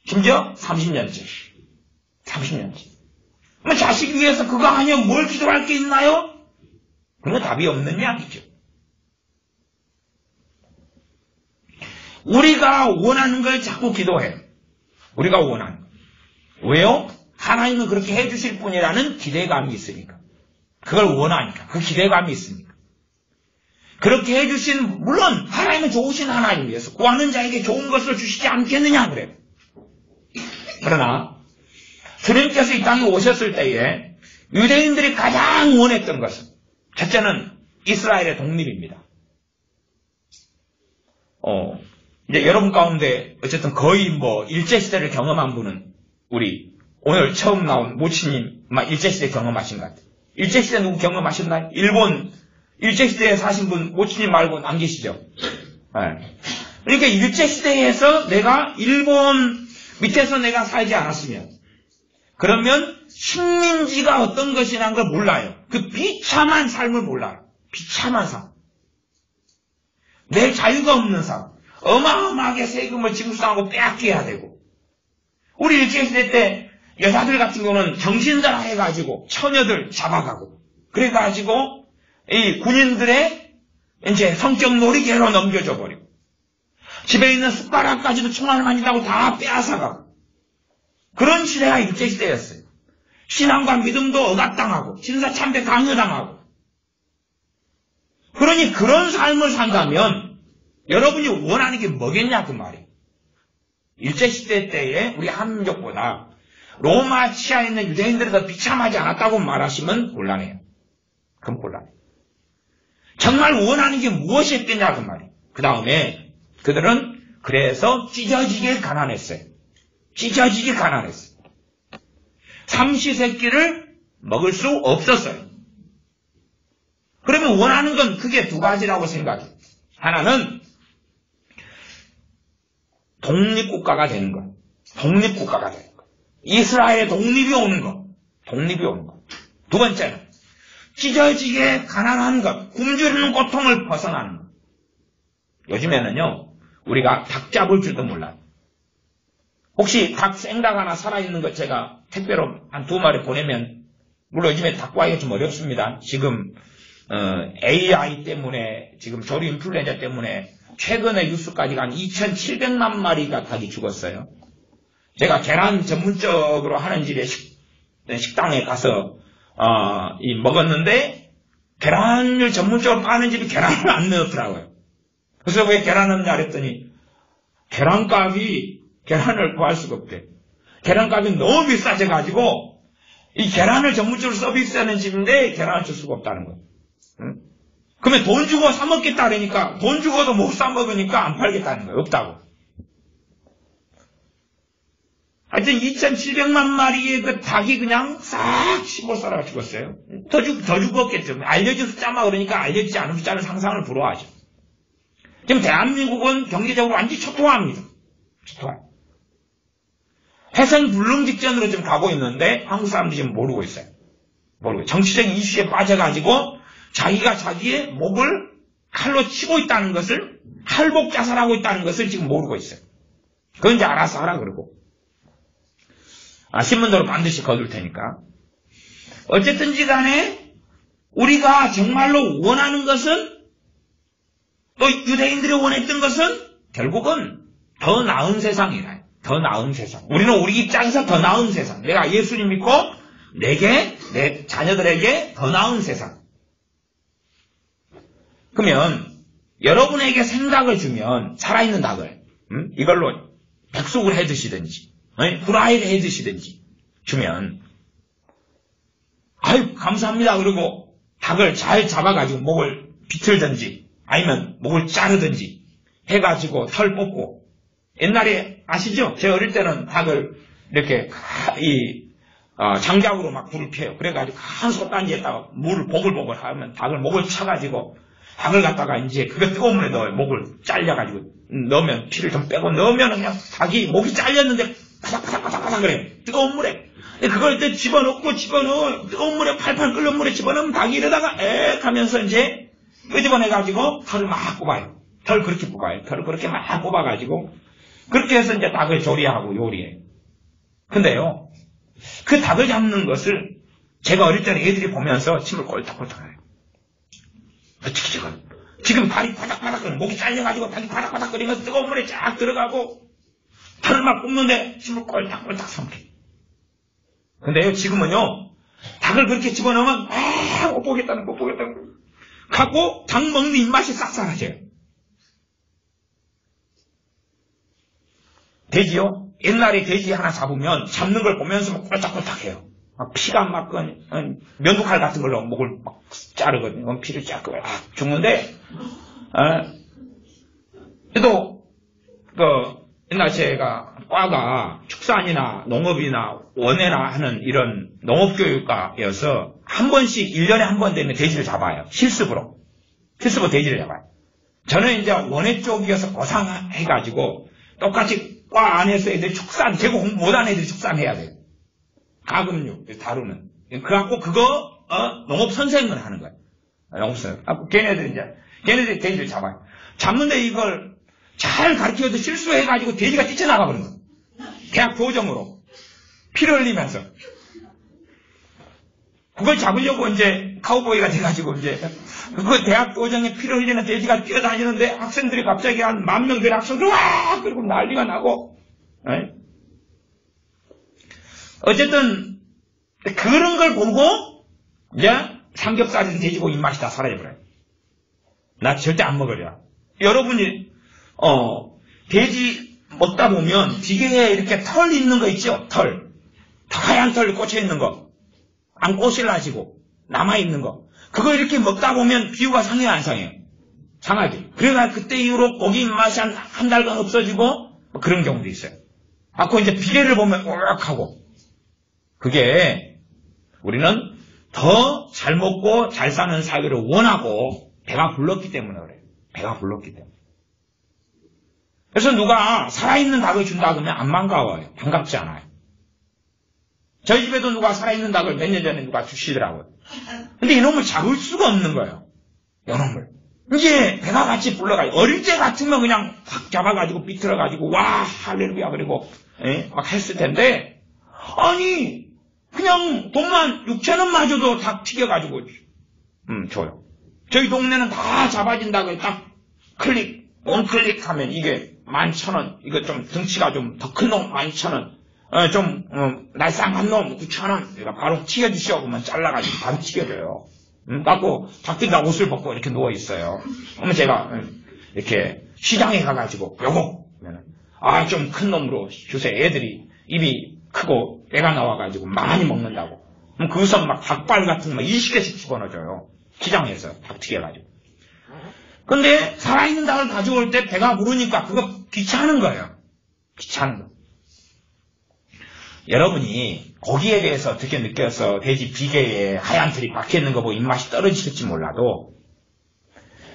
심지어 30년째. 자식 위해서 그거 아니면 뭘 기도할 게 있나요? 그건 답이 없는 이야기죠. 우리가 원하는 걸 자꾸 기도해요. 우리가 원하는 거. 왜요? 하나님은 그렇게 해주실 분이라는 기대감이 있으니까. 그걸 원하니까. 그 기대감이 있으니까. 그렇게 해주신, 물론 하나님은 좋으신 하나님이어서 구하는 자에게 좋은 것을 주시지 않겠느냐 그래요. 그러나 주님께서 이 땅에 오셨을 때에 유대인들이 가장 원했던 것은 첫째는 이스라엘의 독립입니다. 이제 여러분 가운데 어쨌든 거의 일제시대를 경험한 분은 우리 오늘 처음 나온 모치님 일제시대 경험하신 것 같아요. 일제시대 누구 경험하셨나요? 일본 일제시대에 사신 분 모치님 말고는 안 계시죠? 네. 그러니까 일제시대에서 내가 일본 밑에서 내가 살지 않았으면 그러면 식민지가 어떤 것이라는 걸 몰라요. 그 비참한 삶을 몰라요. 비참한 삶. 내 자유가 없는 삶. 어마어마하게 세금을 지불상하고 빼앗겨야 되고. 우리 일제시대 때 여자들 같은 경우는 정신사라 해가지고 처녀들 잡아가고 그래가지고 이 군인들의 이제 성적 놀이개로 넘겨줘 버리고 집에 있는 숟가락까지도 총알 만진다고 다 빼앗아가고 그런 시대가 일제시대였어요. 신앙과 믿음도 억압당하고 진사참배 강요당하고 그러니 그런 삶을 산다면 여러분이 원하는 게 뭐겠냐 그 말이에요. 일제시대 때에 우리 한민족보다 로마 치하에 있는 유대인들이 더 비참하지 않았다고 말하시면 곤란해요. 그럼 곤란해요. 정말 원하는 게 무엇이었겠냐 그 말이에요. 그 다음에 그들은 그래서 찢어지게 가난했어요. 찢어지게 가난했어요. 삼시세끼를 먹을 수 없었어요. 그러면 원하는 건 그게 두 가지라고 생각해요. 하나는 독립국가가 되는 것. 독립국가가 되는 것. 이스라엘의 독립이 오는 것. 독립이 오는 것. 두 번째는 찢어지게 가난한 것. 굶주리는 고통을 벗어나는 것. 요즘에는요. 우리가 닭 잡을 줄도 몰라요. 혹시 닭 생닭 하나 살아있는 것 제가 택배로 한 2마리 보내면 물론 요즘에 닭 구하기가 좀 어렵습니다. 지금 AI 때문에 지금 조류 인플루엔자 때문에 최근에 뉴스까지가 한 2,700만 마리가 닭이 죽었어요. 제가 계란 전문적으로 하는 집에 식당에 가서 먹었는데 계란을 전문적으로 파는 집이 계란을 안 넣었더라고요. 그래서 왜 계란 넣느냐 그랬더니 계란을 구할 수가 없대. 계란값이 너무 비싸져가지고 이 계란을 전문적으로 서비스하는 집인데 계란을 줄 수가 없다는 거예요. 응? 그러면 돈 주고 사 먹겠다 그러니까 돈 주고도 못 사 먹으니까 안 팔겠다는 거예요. 없다고. 하여튼 2,700만 마리의 그 닭이 그냥 싹 씹어썰어 죽었어요. 더 죽었겠죠. 알려진 숫자만 그러니까 알려지지 않은 숫자는 상상을 불허하죠. 지금 대한민국은 경제적으로 완전히 초토화합니다. 초토화. 회생 불능 직전으로 지금 가고 있는데 한국 사람들이 지금 모르고 있어요. 모르고 정치적인 이슈에 빠져가지고 자기가 자기의 목을 칼로 치고 있다는 것을 할복 자살하고 있다는 것을 지금 모르고 있어요. 그건 이제 알아서 하라 그러고 신문으로 반드시 거둘 테니까 어쨌든지 간에 우리가 정말로 원하는 것은 또 유대인들이 원했던 것은 결국은 더 나은 세상이라. 더 나은 세상. 우리는 우리 입장에서 더 나은 세상. 내가 예수님 믿고 내게, 내 자녀들에게 더 나은 세상. 그러면 여러분에게 생닭을 주면 살아있는 닭을 이걸로 백숙을 해 드시든지 후라이를 해 드시든지 주면 아유 감사합니다 그러고 닭을 잘 잡아가지고 목을 비틀든지 아니면 목을 자르든지 해가지고 털 뽑고 옛날에 아시죠? 제가 어릴 때는 닭을 이렇게 장작으로 막 불을 펴요. 그래가지고 한 솥단지에다가 물을 보글보글 하면 닭을 목을 쳐가지고 닭을 갖다가 이제 그거 뜨거운 물에 넣어요. 목을 잘려가지고 넣으면 피를 좀 빼고 넣으면 그냥 닭이 목이 잘렸는데 바삭바삭바삭바삭 그래요. 뜨거운 물에. 그걸 이제 집어넣고 뜨거운 물에 팔팔 끓는 물에 집어넣으면 닭이 이러다가 액 하면서 이제 끄집어내가지고 털을 막 뽑아요. 털 그렇게 뽑아요. 털을 그렇게 막 뽑아가지고 그렇게 해서 이제 닭을 조리하고 요리해요. 근데요, 그 닭을 잡는 것을 제가 어릴 때는 애들이 보면서 침을 꼴딱꼴딱 해요. 지금 발이 바닥바닥 목이 잘려가지고 닭이 바닥바닥 끓이면서 뜨거운 물에 쫙 들어가고 털을 막 뽑는데 침을 꼴딱꼴딱 삼켜. 근데요, 지금은요, 닭을 그렇게 집어넣으면 못 보겠다는 갖고 닭 먹는 입맛이 싹 사라져요. 돼지요? 옛날에 돼지 하나 잡으면 잡는 걸 보면서 막 꼴딱꼴딱해요. 피가 막 면도칼 같은 걸로 목을 막 자르거든요. 피를 쫙 죽는데 그래도 옛날 제가 과가 축산이나 농업이나 원예나 하는 이런 농업교육과여서 한 번씩 1년에 한 번 되면 돼지를 잡아요. 실습으로 돼지를 잡아요. 저는 이제 원예 쪽이어서 고상해가지고 똑같이 과 안에서 애들이 제고 공부 못한 애들이 축산해야 돼요. 가금육 다루는. 그래갖고 그거 농업 선생을 하는 거예요. 농업 선생. 걔네들이 돼지를 잡아요. 잡는데 이걸 잘 가르쳐도 실수해가지고 돼지가 뛰쳐나가 버린 거예요. 대학 교정으로. 피를 흘리면서. 그걸 잡으려고 이제 카우보이가 돼가지고 이제 그 대학 도장에 피를 흘리는 돼지가 뛰어다니는데 학생들이 갑자기 한 10,000명 된 학생들이 와! 그리고 난리가 나고. 네? 어쨌든 그런 걸 보고 이제 삼겹살이 돼지고 입맛이 다 사라져버려요. 나 절대 안 먹으려. 여러분이 돼지 먹다 보면 비계에 이렇게 털 있는 거 있죠? 털. 하얀 털 꽂혀 있는 거. 안 꼬실라지고 남아있는 거. 그거 이렇게 먹다 보면 비유가 상해요, 안 상해요? 상하지. 그래가 그때 이후로 고기 입맛이 한 달간 없어지고 뭐 그런 경우도 있어요. 그 이제 비계를 보면 오락하고. 그게 우리는 더 잘 먹고 잘 사는 사회를 원하고 배가 불렀기 때문에 그래요. 배가 불렀기 때문에. 그래서 누가 살아있는 닭을 준다 그러면 안 반가워요. 반갑지 않아요. 저희 집에도 누가 살아있는 닭을 몇 년 전에 누가 주시더라고요. 근데 이놈을 잡을 수가 없는 거예요. 이놈을. 이제 배가 같이 불러가지고 어릴 때 같으면 그냥 확 잡아가지고 비틀어가지고 와 할렐루야 그리고 막 했을 텐데 아니 그냥 돈만 6,000원마저도 닭 튀겨가지고 줘요. 저희 동네는 다 잡아진 닭을 딱 원클릭 하면 이게 11,000원 이거 좀 등치가 좀 더 큰 놈 11,000원 좀 날쌍한 놈 9,000원 그러니까 바로 튀겨주시오 그러면 잘라가지고 바로 튀겨줘요. 갖고 닭들이 다 옷을 벗고 이렇게 누워있어요. 그러면 제가 이렇게 시장에 가가지고 요거 좀 큰 놈으로 주세요. 애들이 입이 크고 애가 나와가지고 많이 먹는다고. 그럼 거기서 막 닭발 같은 거 막 20개씩 집어넣어줘요. 시장에서 닭 튀겨가지고. 근데 살아있는 닭을 가져올 때 배가 부르니까 그거 귀찮은 거예요. 귀찮은 거. 여러분이 고기에 대해서 어떻게 느껴서 돼지 비계에 하얀 털이 박혀있는 거 보고 입맛이 떨어지실지 몰라도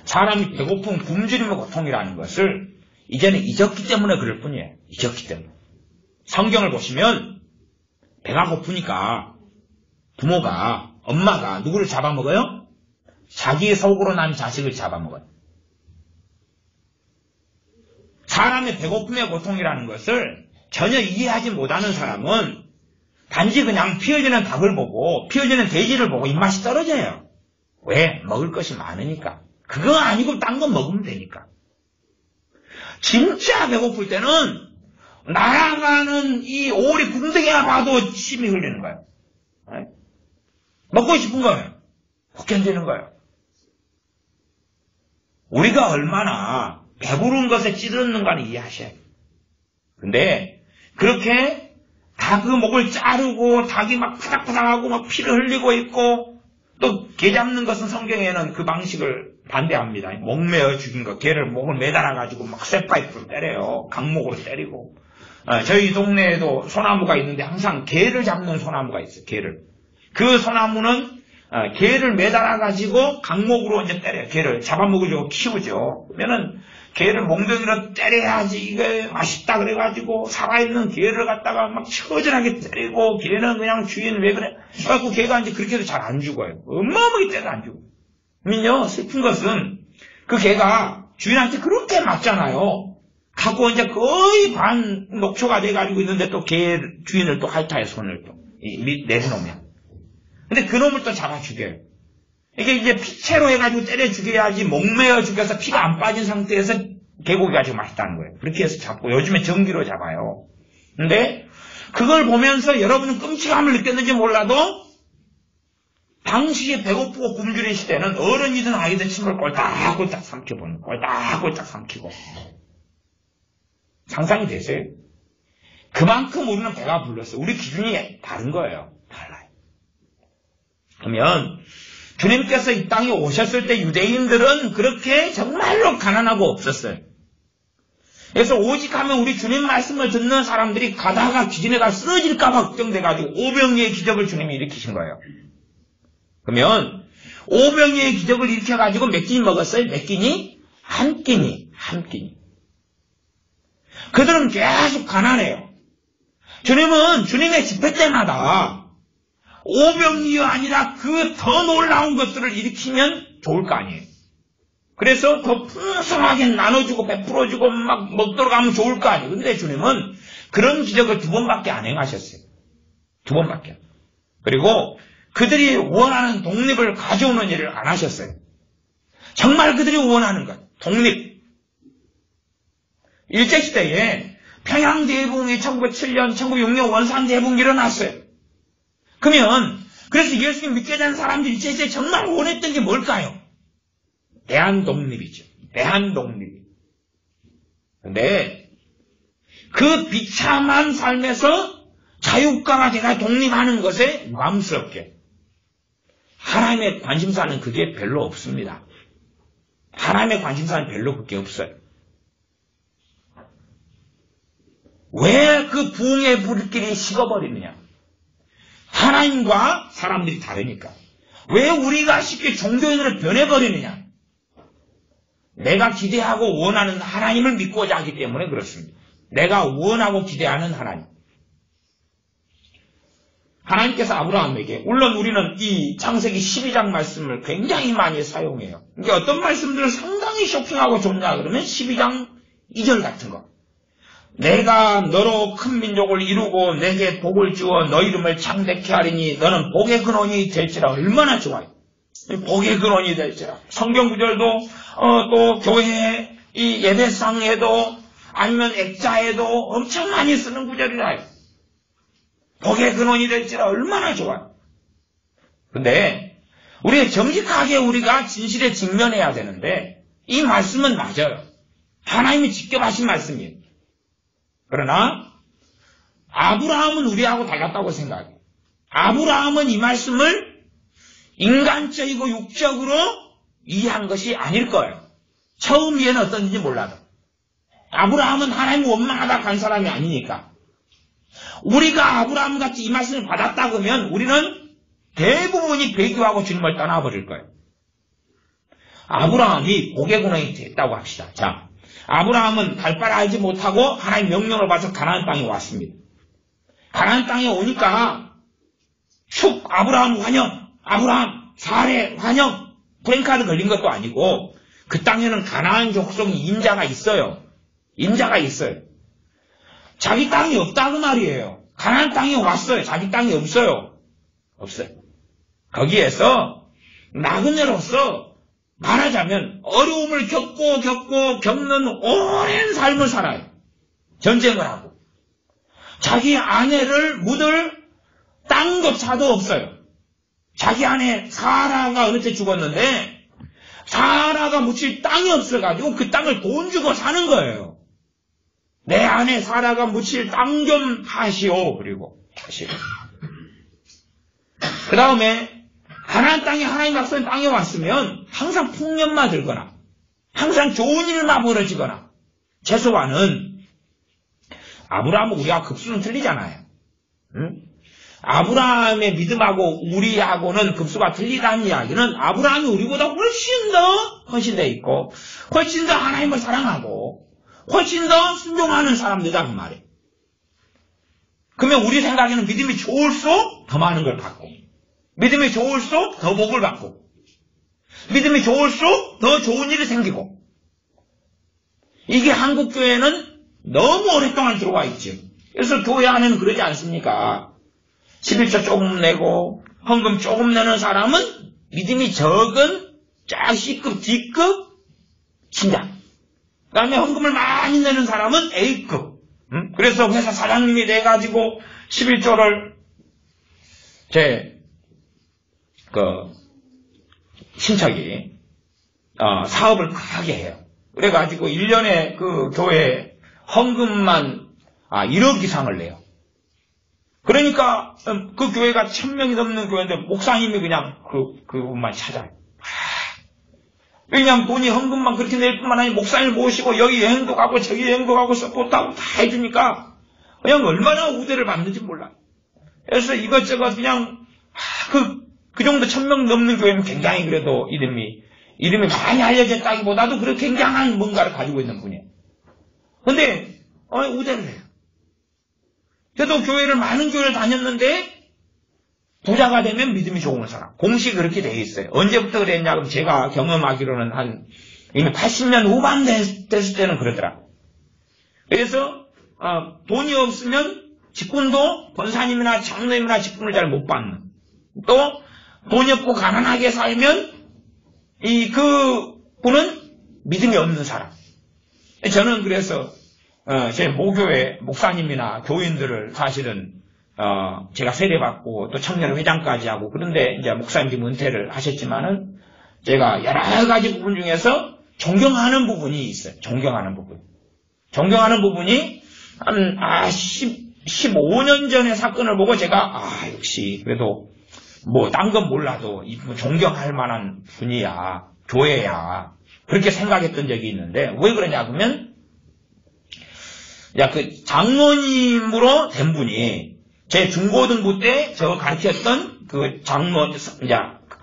사람이 배고픈 굶주림의 고통이라는 것을 이제는 잊었기 때문에 그럴 뿐이에요. 잊었기 때문에. 성경을 보시면 배가 고프니까 부모가 엄마가 누구를 잡아먹어요? 자기의 속으로 난 자식을 잡아먹어요. 사람의 배고픔의 고통이라는 것을 전혀 이해하지 못하는 사람은 단지 그냥 피 흘리는 닭을 보고 피 흘리는 돼지를 보고 입맛이 떨어져요. 왜? 먹을 것이 많으니까. 그거 아니고 딴 거 먹으면 되니까. 진짜 배고플 때는 날아가는 이 오리 궁뎅이가 봐도 침이 흘리는 거예요. 네? 먹고 싶은 거예요. 못 견디는 거예요. 우리가 얼마나 배부른 것에 찌르는가는 이해하셔야 돼요. 근데 그렇게 닭 그 목을 자르고 닭이 막 파닥파닥하고 막 피를 흘리고 있고 또 개 잡는 것은 성경에는 그 방식을 반대합니다. 목매어 죽인 거 개를 목을 매달아가지고 막 쇠파이프로 때려요. 강목으로 때리고 저희 동네에도 소나무가 있는데 항상 개를 잡는 소나무가 있어요. 개를. 그 소나무는 개를 매달아가지고 강목으로 이제 때려요. 개를 잡아먹으려고 키우죠. 그러면은 개를 몽둥이로 때려야지 이게 맛있다 그래가지고 살아있는 개를 갖다가 막 처절하게 때리고 개는 그냥 주인 왜 그래? 그래갖고 개가 이제 그렇게 해도 잘 안 죽어요. 어마어마하게 때도 안 죽어. 그러면요 슬픈 것은 그 개가 주인한테 그렇게 맞잖아요. 갖고 이제 거의 반 녹초가 돼가지고 있는데 또 개 주인을 또 핥아요. 손을 또 내려놓으면. 근데 그 놈을 또 잡아 죽여요. 이게 이제 피채로 해가지고 때려 죽여야지 목매어 죽여서 피가 안 빠진 상태에서 개고기가 지금 맛있다는 거예요. 그렇게 해서 잡고 요즘에 전기로 잡아요. 근데 그걸 보면서 여러분은 끔찍함을 느꼈는지 몰라도 당시에 배고프고 굶주린 시대는 어른이든 아이든 침을 꼴딱꼴딱 삼켜보는 꼴딱꼴딱 삼키고 상상이 되세요? 그만큼 우리는 배가 불렀어요. 우리 기준이 다른 거예요. 달라요. 그러면 주님께서 이 땅에 오셨을 때 유대인들은 그렇게 정말로 가난하고 없었어요. 그래서 오직 하면 우리 주님 말씀을 듣는 사람들이 가다가 기진에가 쓰러질까봐 걱정돼가지고 오병이의 기적을 주님이 일으키신 거예요. 그러면 오병이의 기적을 일으켜가지고 몇 끼니 먹었어요? 몇 끼니? 한 끼니. 그들은 계속 가난해요. 주님은 주님의 집회 때마다 오병이어 아니라 그 더 놀라운 것들을 일으키면 좋을 거 아니에요. 그래서 더 풍성하게 나눠주고 베풀어주고 막 먹도록 하면 좋을 거 아니에요. 근데 주님은 그런 기적을 2번밖에 안 행하셨어요. 2번밖에. 그리고 그들이 원하는 독립을 가져오는 일을 안 하셨어요. 정말 그들이 원하는 것, 독립. 일제시대에 평양대붕이 1907년, 1906년 원산대붕이 일어났어요. 그러면 그래서 예수님 믿게 된 사람들이 일제시대에 정말 원했던 게 뭘까요? 대한독립이죠. 대한독립. 근데 그 비참한 삶에서 자유국가가 돼가 독립하는 것에 유감스럽게 하나님의 관심사는 그게 별로 없습니다. 하나님의 관심사는 별로 그게 없어요. 왜 그 부흥의 불길이 식어버리느냐? 하나님과 사람들이 다르니까. 왜 우리가 쉽게 종교인으로 변해버리느냐? 내가 기대하고 원하는 하나님을 믿고자 하기 때문에 그렇습니다. 내가 원하고 기대하는 하나님. 하나님께서 아브라함에게, 물론 우리는 이 창세기 12장 말씀을 굉장히 많이 사용해요. 이게 어떤 말씀들은 상당히 쇼킹하고 좋냐 그러면 12장 2절 같은 거. 내가 너로 큰 민족을 이루고 내게 복을 주어 너 이름을 창대케 하리니 너는 복의 근원이 될지라. 얼마나 좋아요. 복의 근원이 될지라. 성경 구절도 또 교회 이 예배상에도 아니면 액자에도 엄청 많이 쓰는 구절이라요. 복의 근원이 될지라. 얼마나 좋아요. 근데 우리가 정직하게 우리가 진실에 직면해야 되는데 이 말씀은 맞아요. 하나님이 직접 하신 말씀이에요. 그러나 아브라함은 우리하고 달랐다고 생각해요. 아브라함은 이 말씀을 인간적이고 육적으로 이해한 것이 아닐 거예요. 처음 이해는 어떤지 몰라도. 아브라함은 하나님 원망하다 간 사람이 아니니까. 우리가 아브라함같이 이 말씀을 받았다 그러면 우리는 대부분이 배교하고 주님을 떠나버릴 거예요. 아브라함이 복의 근원이 됐다고 합시다. 자, 아브라함은 갈 바를 알지 못하고 하나님 명령을 받아서 가나안 땅에 왔습니다. 가나안 땅에 오니까 축 아브라함 환영, 아브라함 사례 환영, 프랭카드 걸린 것도 아니고 그 땅에는 가나안 족속이 임자가 있어요. 임자가 있어요. 자기 땅이 없다고 말이에요. 가나안 땅에 왔어요. 자기 땅이 없어요. 없어요. 거기에서 나그네로서 말하자면 어려움을 겪고 겪는 오랜 삶을 살아요. 전쟁을 하고. 자기 아내를 묻을 땅조차도 없어요. 자기 아내 사라가 어느 때 죽었는데 사라가 묻힐 땅이 없어가지고 그 땅을 돈 주고 사는 거예요. 내 아내 사라가 묻힐 땅 좀 하시오. 그리고 하시오. 그 다음에 가나안 땅에 하나님 약속한 땅에 왔으면 항상 풍년만 들거나 항상 좋은 일만 벌어지거나 최소한은 아브라함은 우리가 급수는 틀리잖아요. 응? 아브라함의 믿음하고 우리하고는 급수가 틀리다는 이야기는 아브라함이 우리보다 훨씬 더 있고 훨씬 더 하나님을 사랑하고 훨씬 더 순종하는 사람들이다 그 말이에요. 그러면 우리 생각에는 믿음이 좋을수록 더 많은 걸 받고 믿음이 좋을수록 더 복을 받고 믿음이 좋을수록 더 좋은 일이 생기고 이게 한국교회는 너무 오랫동안 들어와 있죠. 그래서 교회 안에는 그러지 않습니까? 11조 조금 내고 헌금 조금 내는 사람은 믿음이 적은 C급, D급 신자. 그 다음에 헌금을 많이 내는 사람은 A급. 그래서 회사 사장님이 돼가지고 11조를 친척이 사업을 크게 해요. 그래가지고 1년에 그 교회 헌금만 1억 이상을 내요. 그러니까 그 교회가 1000명이 넘는 교회인데 목사님이 그냥 그분만 찾아요. 왜냐하면 돈이 헌금만 그렇게 낼 뿐만 아니라 목사님을 모시고 여기 여행도 가고 저기 여행도 가고 서포트하고 다 해주니까 그냥 얼마나 우대를 받는지 몰라요. 그래서 이것저것 그냥 그 정도 1000명 넘는 교회는 굉장히 그래도 이름이 많이 알려졌다기보다도 그렇게 굉장한 뭔가를 가지고 있는 분이에요. 근데 우대를 해요. 저도 많은 교회를 다녔는데 부자가 되면 믿음이 좋은 사람. 공식이 그렇게 돼 있어요. 언제부터 그랬냐 그럼 제가 경험하기로는 이미 80년 후반 됐을 때는 그러더라. 그래서 돈이 없으면 직분도 권사님이나 장로님이나 직분을 잘 못 받는, 또 돈이 없고 가난하게 살면 그 분은 믿음이 없는 사람. 저는 그래서 제 모교회 목사님이나 교인들을 사실은 제가 세례받고 또 청년 회장까지 하고, 그런데 이제 목사님이 은퇴를 하셨지만은 제가 여러 가지 부분 중에서 존경하는 부분이 있어요. 존경하는 부분이 한 15년 전의 사건을 보고 제가 역시 그래도 뭐 딴 건 몰라도 존경할 만한 분이야, 교회야, 그렇게 생각했던 적이 있는데, 왜 그러냐 그러면 그 장로님으로 된 분이 제 중고등부 때 저 가르쳤던 그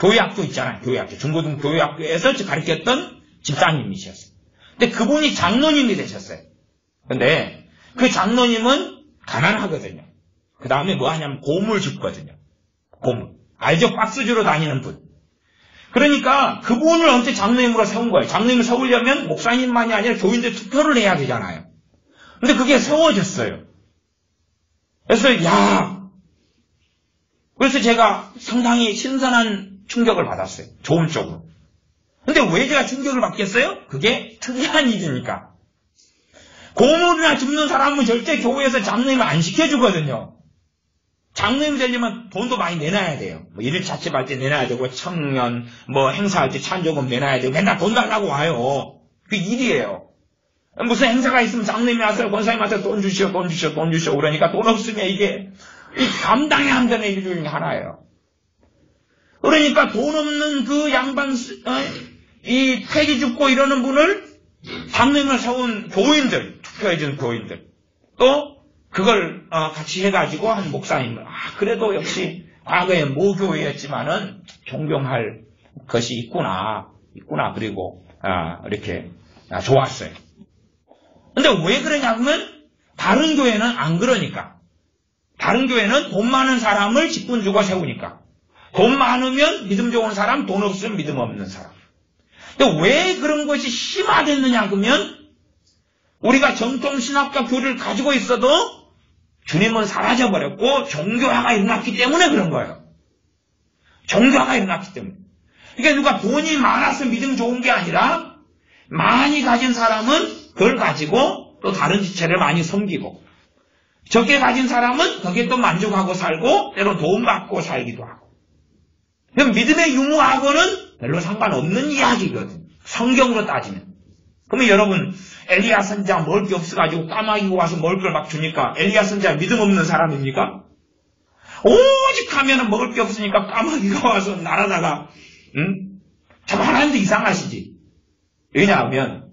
교회학교 있잖아요. 교회학교, 중고등 교회학교에서 저 가르쳤던 집사님이셨어요. 근데 그분이 장로님이 되셨어요. 근데 그 장로님은 가난하거든요. 그 다음에 뭐 하냐면 고물 줍거든요. 고물. 알죠? 박스 주러 다니는 분. 그러니까 그분을 언제 장로님으로 세운 거예요. 장로님을 세우려면 목사님만이 아니라 교인들 투표를 해야 되잖아요. 근데 그게 세워졌어요. 그래서 제가 상당히 신선한 충격을 받았어요. 좋은 쪽으로. 근데 왜 제가 충격을 받겠어요? 그게 특이한 일이니까. 고물이나 줍는 사람은 절대 교회에서 장로님을 안 시켜주거든요. 장로님 되려면 돈도 많이 내놔야 돼요. 뭐 일일 자취할 때 내놔야 되고, 청년 행사할 때 찬조금 내놔야 되고, 맨날 돈 달라고 와요. 그 일이에요. 무슨 행사가 있으면 장로님이 와서 권사님 와서 돈 주시오 그러니까 돈 없으면 이게 감당이 안 되는 일 중에 하나예요. 그러니까 돈 없는 그 양반, 이 폐기 죽고 이러는 분을 장로님을 세운 교인들, 투표해준 교인들, 또 그걸 같이 해가지고 한 목사님들, 그래도 역시 과거에 모교회였지만은 존경할 것이 있구나, 그리고 이렇게 좋았어요. 근데 왜 그러냐면 다른 교회는 안 그러니까. 다른 교회는 돈 많은 사람을 직분 주고 세우니까. 돈 많으면 믿음 좋은 사람, 돈 없으면 믿음 없는 사람. 근데 왜 그런 것이 심화됐느냐 그러면 우리가 전통신학과 교리를 가지고 있어도 주님은 사라져버렸고 종교화가 일어났기 때문에 그런 거예요. 종교화가 일어났기 때문에. 그러니까 누가 돈이 많아서 믿음 좋은 게 아니라 많이 가진 사람은 그걸 가지고 또 다른 지체를 많이 섬기고, 적게 가진 사람은 거기에 또 만족하고 살고 때로 도움받고 살기도 하고. 그럼 믿음의 유무하고는 별로 상관없는 이야기거든요. 성경으로 따지면. 그러면 여러분, 엘리야 선지자 먹을 게 없어가지고 까마귀가 와서 먹을 걸 막 주니까 엘리야 선지자 믿음 없는 사람입니까? 오직 하면은 먹을 게 없으니까 까마귀가 와서 날아다가 참 하나님도 이상하시지. 왜냐하면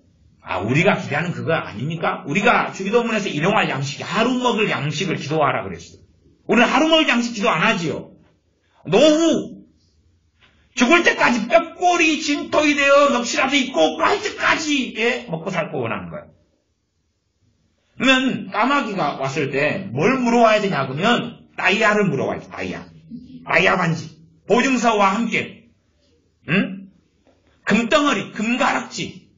우리가 기대하는 그거 아닙니까? 우리가 주기도문에서 일용할 양식, 하루 먹을 양식을 기도하라 그랬어요. 우리는 하루 먹을 양식 기도 안 하지요. 노후 죽을 때까지 뼈꼬리 진토이 되어 넋이라도 있고 할 때까지 먹고 살고 원하는 거예요. 그러면 까마귀가 왔을 때 뭘 물어와야 되냐 그러면 다이아를 물어와야 돼. 다이아 반지, 보증서와 함께 금덩어리, 금가락지,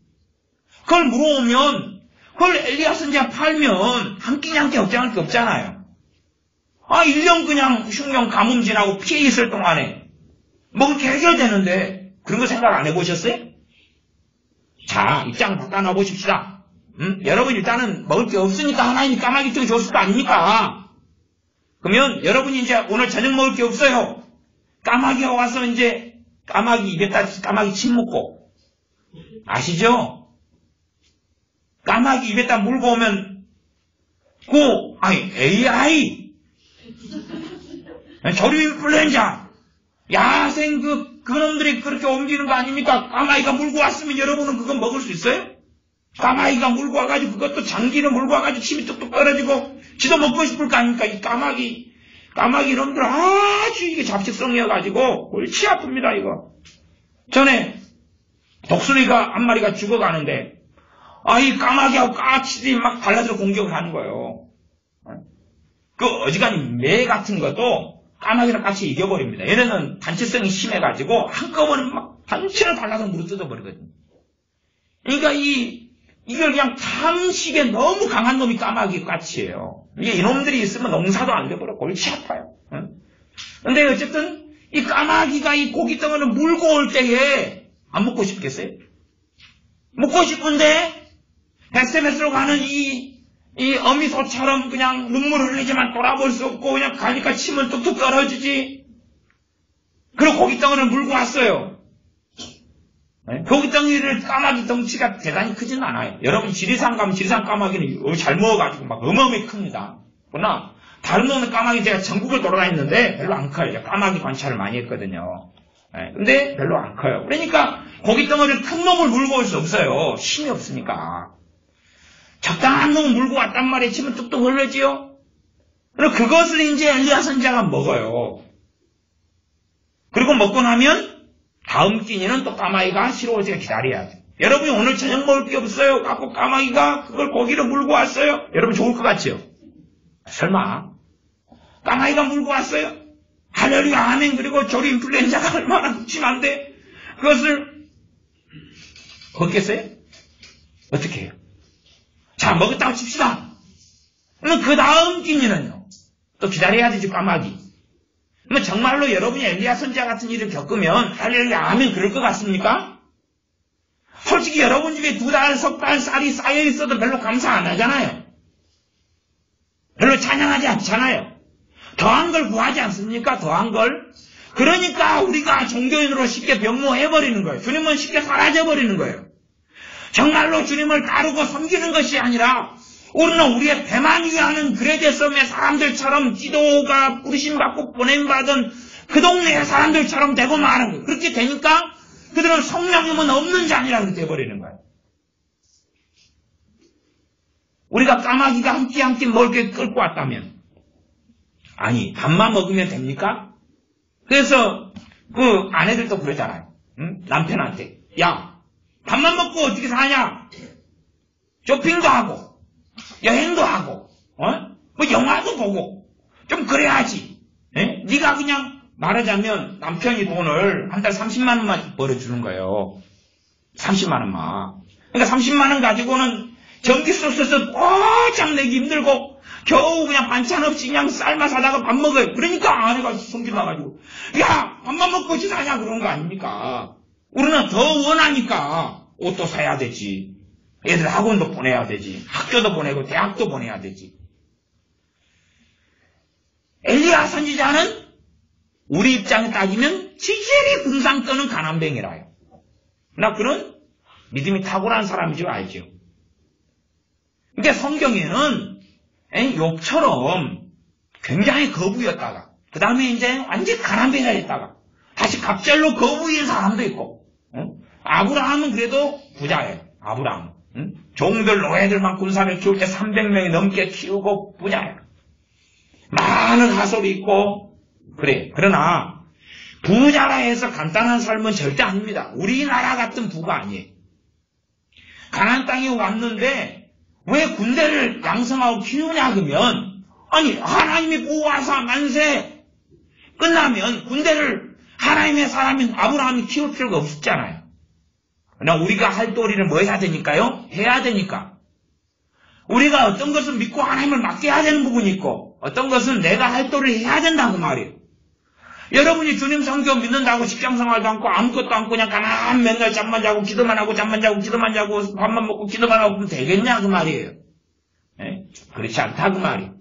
그걸 물어오면 그걸 엘리야 선지자 팔면 한 끼 한 끼 걱정할 게 없잖아요. 1년 그냥 흉년 가뭄 지나고 피해 있을 동안에 먹을 게 해결되는데 그런 거 생각 안 해보셨어요? 자, 입장 바꿔놔 보십시다. 여러분 일단은 먹을 게 없으니까 하나님이 까마귀 쪽에 줬을 거 아닙니까? 그러면 여러분이 이제 오늘 저녁 먹을 게 없어요. 까마귀가 와서 이제 까마귀 입에다 까마귀 침 묻고, 아시죠? 까마귀 입에다 물고 오면 AI 조류 인플루엔자 야생 그놈들이 그렇게 옮기는 거 아닙니까? 까마귀가 물고 왔으면 여러분은 그거 먹을 수 있어요? 까마귀가 물고 와가지고 그것도 장기를 물고 와가지고 침이 뚝뚝 떨어지고 지도 먹고 싶을 거 아닙니까? 이 까마귀 놈들 아주 이게 잡식성이어가지고 골치 아픕니다 이거. 전에 독수리가 한 마리가 죽어가는데 이 까마귀하고 까치들이 막 달라들어 공격을 하는 거예요. 그 어지간히 매 같은 것도 까마귀랑 같이 이겨버립니다. 얘네는 단체성이 심해가지고 한꺼번에 막 단체를 달라서 물어 뜯어버리거든요. 그러니까 이 이걸 그냥 탐식에 너무 강한 놈이 까마귀 까치예요. 이게 이놈들이 있으면 농사도 안 돼버려. 골치 아파요. 응? 근데 어쨌든 이 까마귀가 이 고기 덩어리를 물고 올 때에 안 먹고 싶겠어요? 먹고 싶은데 SMS로 가는 이 어미소처럼 그냥 눈물 흘리지만 돌아볼 수 없고 그냥 가니까 침은 뚝뚝 떨어지지. 그리고 고기 덩어리를 물고 왔어요. 네? 고기 덩어리를 까마귀 덩치가 대단히 크진 않아요. 여러분 지리산 가면 지리산 까마귀는 잘 먹어가지고 막 어마어마하게 큽니다. 그러나 다른 놈의 까마귀 제가 전국을 돌아다녔는데 별로 안 커요. 제가 까마귀 관찰을 많이 했거든요. 네, 근데 별로 안 커요. 그러니까 고기 덩어리를 큰 놈을 물고 올 수 없어요. 힘이 없으니까. 적당한 놈을 물고 왔단 말이에요. 치면 뚝뚝 흘러지요. 그리고 그것을 이제 엘리야 선지자가 먹어요. 그리고 먹고 나면 다음 끼니는 또 까마귀가 시로울 때가 기다려야 돼요. 여러분이 오늘 저녁 먹을 게 없어요. 갖고 까마귀가 그걸 고기를 물고 왔어요. 여러분 좋을 것 같죠? 설마 까마귀가 물고 왔어요? 할렐루야 아멘. 그리고 조리 인플루엔자가 얼마나 심한데 그것을 먹겠어요? 어떻게 해요? 자, 먹었다고 칩시다. 그러면 그 다음 끼니는요. 또 기다려야 되죠, 까마귀. 그러면 정말로 여러분이 엘리야 선지자 같은 일을 겪으면 할렐루야 아멘 그럴 것 같습니까? 솔직히 여러분 집에 2달, 3달 쌀이 쌓여 있어도 별로 감사 안 하잖아요. 별로 찬양하지 않잖아요. 더한 걸 구하지 않습니까? 더한 걸. 그러니까 우리가 종교인으로 쉽게 변모해버리는 거예요. 주님은 쉽게 사라져버리는 거예요. 정말로 주님을 따르고 섬기는 것이 아니라 우리는 우리의 배만 위하는 그레데 섬의 사람들처럼 기도가 부르심받고 보냄받은 그 동네의 사람들처럼 되고 마는 거예요. 그렇게 되니까 그들은 성령님은 없는 자니라 되어버리는 거예요. 우리가 까마귀가 한 끼 먹을 게 끌고 왔다면 아니 밥만 먹으면 됩니까? 그래서 그 아내들도 그러잖아요. 응? 남편한테 야 밥만 먹고 어떻게 사냐? 쇼핑도 하고 여행도 하고 뭐 영화도 보고 좀 그래야지. 에? 네가 그냥 말하자면 남편이 돈을 한 달 30만 원만 벌어주는 거예요. 30만 원만. 그러니까 30만 원 가지고는 전기소스에서 꽉 내기 힘들고 겨우 그냥 반찬 없이 그냥 쌀만 사다가 밥 먹어요. 그러니까 아내가 성질 나가지고 야 밥만 먹고 어찌 사냐 그런 거 아닙니까? 우리는 더 원하니까 옷도 사야 되지. 애들 학원도 보내야 되지. 학교도 보내고 대학도 보내야 되지. 엘리야 선지자는 우리 입장에 따지면 지질이 궁상 떠는 가난뱅이라요. 나 그런 믿음이 탁월한 사람인 줄 알죠. 그러니까 성경에는 욥처럼 굉장히 거부였다가 그 다음에 이제 완전 가난뱅이가 됐다가 다시 갑절로 거부인 사람도 있고 아브라함은 그래도 부자예요. 아브라함. 종들 노예들만 군사를 키울 때 300명이 넘게 키우고 부자예요. 많은 하솔이 있고 그래. 그러나 부자라 해서 간단한 삶은 절대 아닙니다. 우리나라 같은 부가 아니에요. 가나안 땅에 왔는데 왜 군대를 양성하고 키우냐 그러면 아니 하나님이 보호하사 만세 끝나면 군대를 하나님의 사람인 아브라함이 키울 필요가 없었잖아요. 그러나 우리가 할 도리를 뭐 해야 되니까요? 해야 되니까. 우리가 어떤 것을 믿고 하나님을 맡겨야 되는 부분이 있고 어떤 것은 내가 할 도리를 해야 된다고 말이에요. 여러분이 주님 성경 믿는다고 직장생활도 않고 아무것도 않고 그냥 가만 맨날 잠만 자고 기도만 하고 잠만 자고 기도만 자고 밥만 먹고 기도만 하고 그러면 되겠냐 그 말이에요. 네? 그렇지 않다 그 말이에요.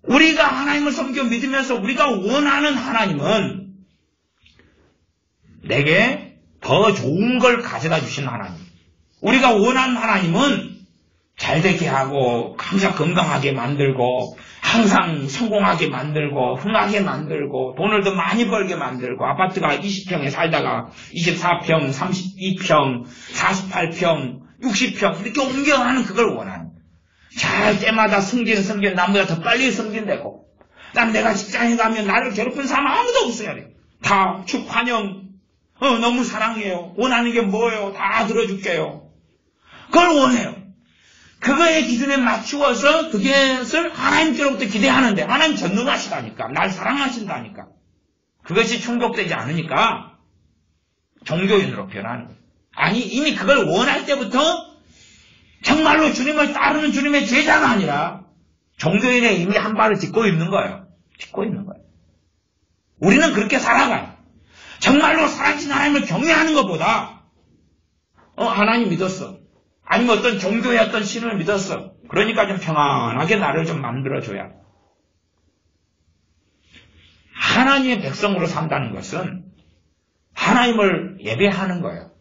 우리가 하나님을 섬겨 믿으면서 우리가 원하는 하나님은 내게 더 좋은 걸 가져다 주신 하나님. 우리가 원하는 하나님은 잘 되게 하고 항상 건강하게 만들고 항상 성공하게 만들고 흥하게 만들고 돈을 더 많이 벌게 만들고 아파트가 20평에 살다가 24평, 32평, 48평, 60평 이렇게 옮겨가는 그걸 원하는 거예요. 잘 때마다 승진 나보다 더 빨리 승진되고 난 내가 직장에 가면 나를 괴롭힌 사람 아무도 없어야 돼요. 다 축환영 너무 사랑해요. 원하는 게 뭐예요? 다 들어줄게요. 그걸 원해요. 그거의 기준에 맞추어서 그것을 하나님께로부터 기대하는데 하나님 전능하시다니까. 날 사랑하신다니까. 그것이 충족되지 않으니까 종교인으로 변하는 거예요. 아니, 이미 그걸 원할 때부터 정말로 주님을 따르는 주님의 제자가 아니라 종교인에 이미 한 발을 딛고 있는 거예요. 딛고 있는 거예요. 우리는 그렇게 살아가요. 정말로 살아계신 하나님을 경외하는 것보다 하나님 믿었어. 아니면 어떤 종교의 어떤 신을 믿었어. 그러니까 좀 평안하게 나를 좀 만들어줘야. 하나님의 백성으로 산다는 것은 하나님을 예배하는 거예요.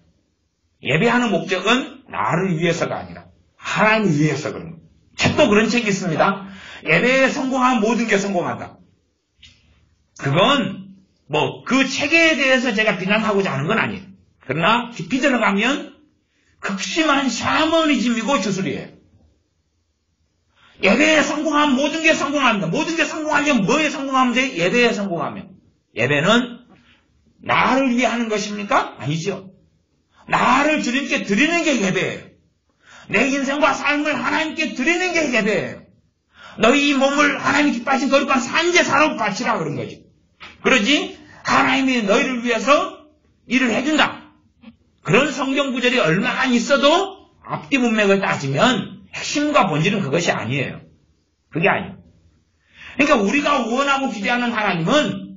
예배하는 목적은 나를 위해서가 아니라 하나님을 위해서 그런 거예요. 책도 그런 책이 있습니다. 예배에 성공하면 모든 게 성공한다. 그건 그 책에 대해서 제가 비난하고자 하는 건 아니에요. 그러나 깊이 들어가면 극심한 샤머니즘이고 주술이에요. 예배에 성공하면 모든 게 성공합니다. 모든 게 성공하려면 뭐에 성공하면 돼? 예배에 성공하면. 예배는 나를 위해 하는 것입니까? 아니죠. 나를 주님께 드리는 게 예배예요. 내 인생과 삶을 하나님께 드리는 게 예배예요. 너희 이 몸을 하나님 기뻐하신 거룩한 산제사로 바치라 그런 거지. 그러지 하나님이 너희를 위해서 일을 해준다. 그런 성경 구절이 얼마나 있어도 앞뒤 문맥을 따지면 핵심과 본질은 그것이 아니에요. 그게 아니에요. 그러니까 우리가 원하고 기대하는 하나님은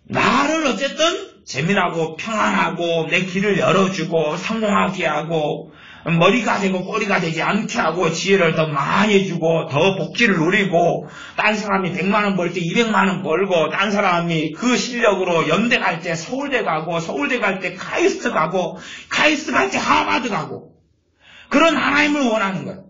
나를 어쨌든 재미나고 평안하고 내 길을 열어주고 성공하게 하고 머리가 되고 꼬리가 되지 않게 하고 지혜를 더 많이 주고 더 복지를 누리고 딴 사람이 100만 원 벌 때 200만 원 벌고 딴 사람이 그 실력으로 연대 갈 때 서울대 가고 서울대 갈 때 카이스트 가고 카이스트 갈 때 하버드 가고 그런 하나님을 원하는 거예요.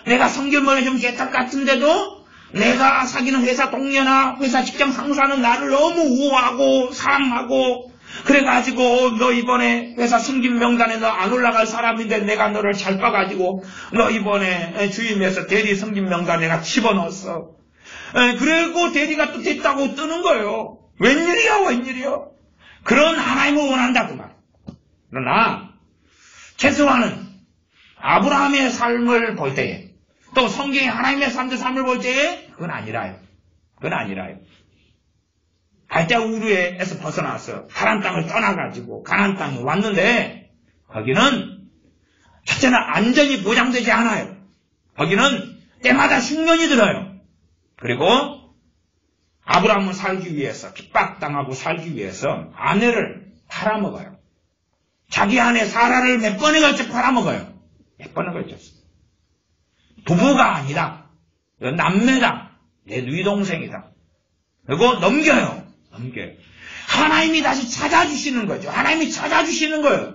내가 성결머리 좀 개탑 같은데도 내가 사귀는 회사 동료나 회사 직장 상사는 나를 너무 우호하고 사랑하고 그래가지고 너 이번에 회사 승진 명단에 너 안 올라갈 사람인데 내가 너를 잘 봐가지고 너 이번에 주임에서 대리 승진 명단에 내가 집어넣었어. 그리고 대리가 또 됐다고 뜨는 거예요. 웬일이야. 그런 하나님을 원한다 그 말. 그러나 최소한은 아브라함의 삶을 볼 때에 또 성경의 하나님의 삶을 볼 때에 그건 아니라요. 갈대아 우르에서 벗어나서 가나안 땅을 떠나가지고 가나안 땅에 왔는데 거기는 첫째는 안전이 보장되지 않아요. 거기는 때마다 흉년이 들어요. 그리고 아브라함은 살기 위해서 핍박당하고 살기 위해서 아내를 팔아먹어요. 자기 아내 사라를 몇 번에 걸쳐 팔아먹어요. 몇 번에 걸쳤어. 부부가 아니다. 남매다. 내 누이동생이다. 그리고 넘겨요. 하나님이 다시 찾아주시는 거죠. 하나님이 찾아주시는 거예요.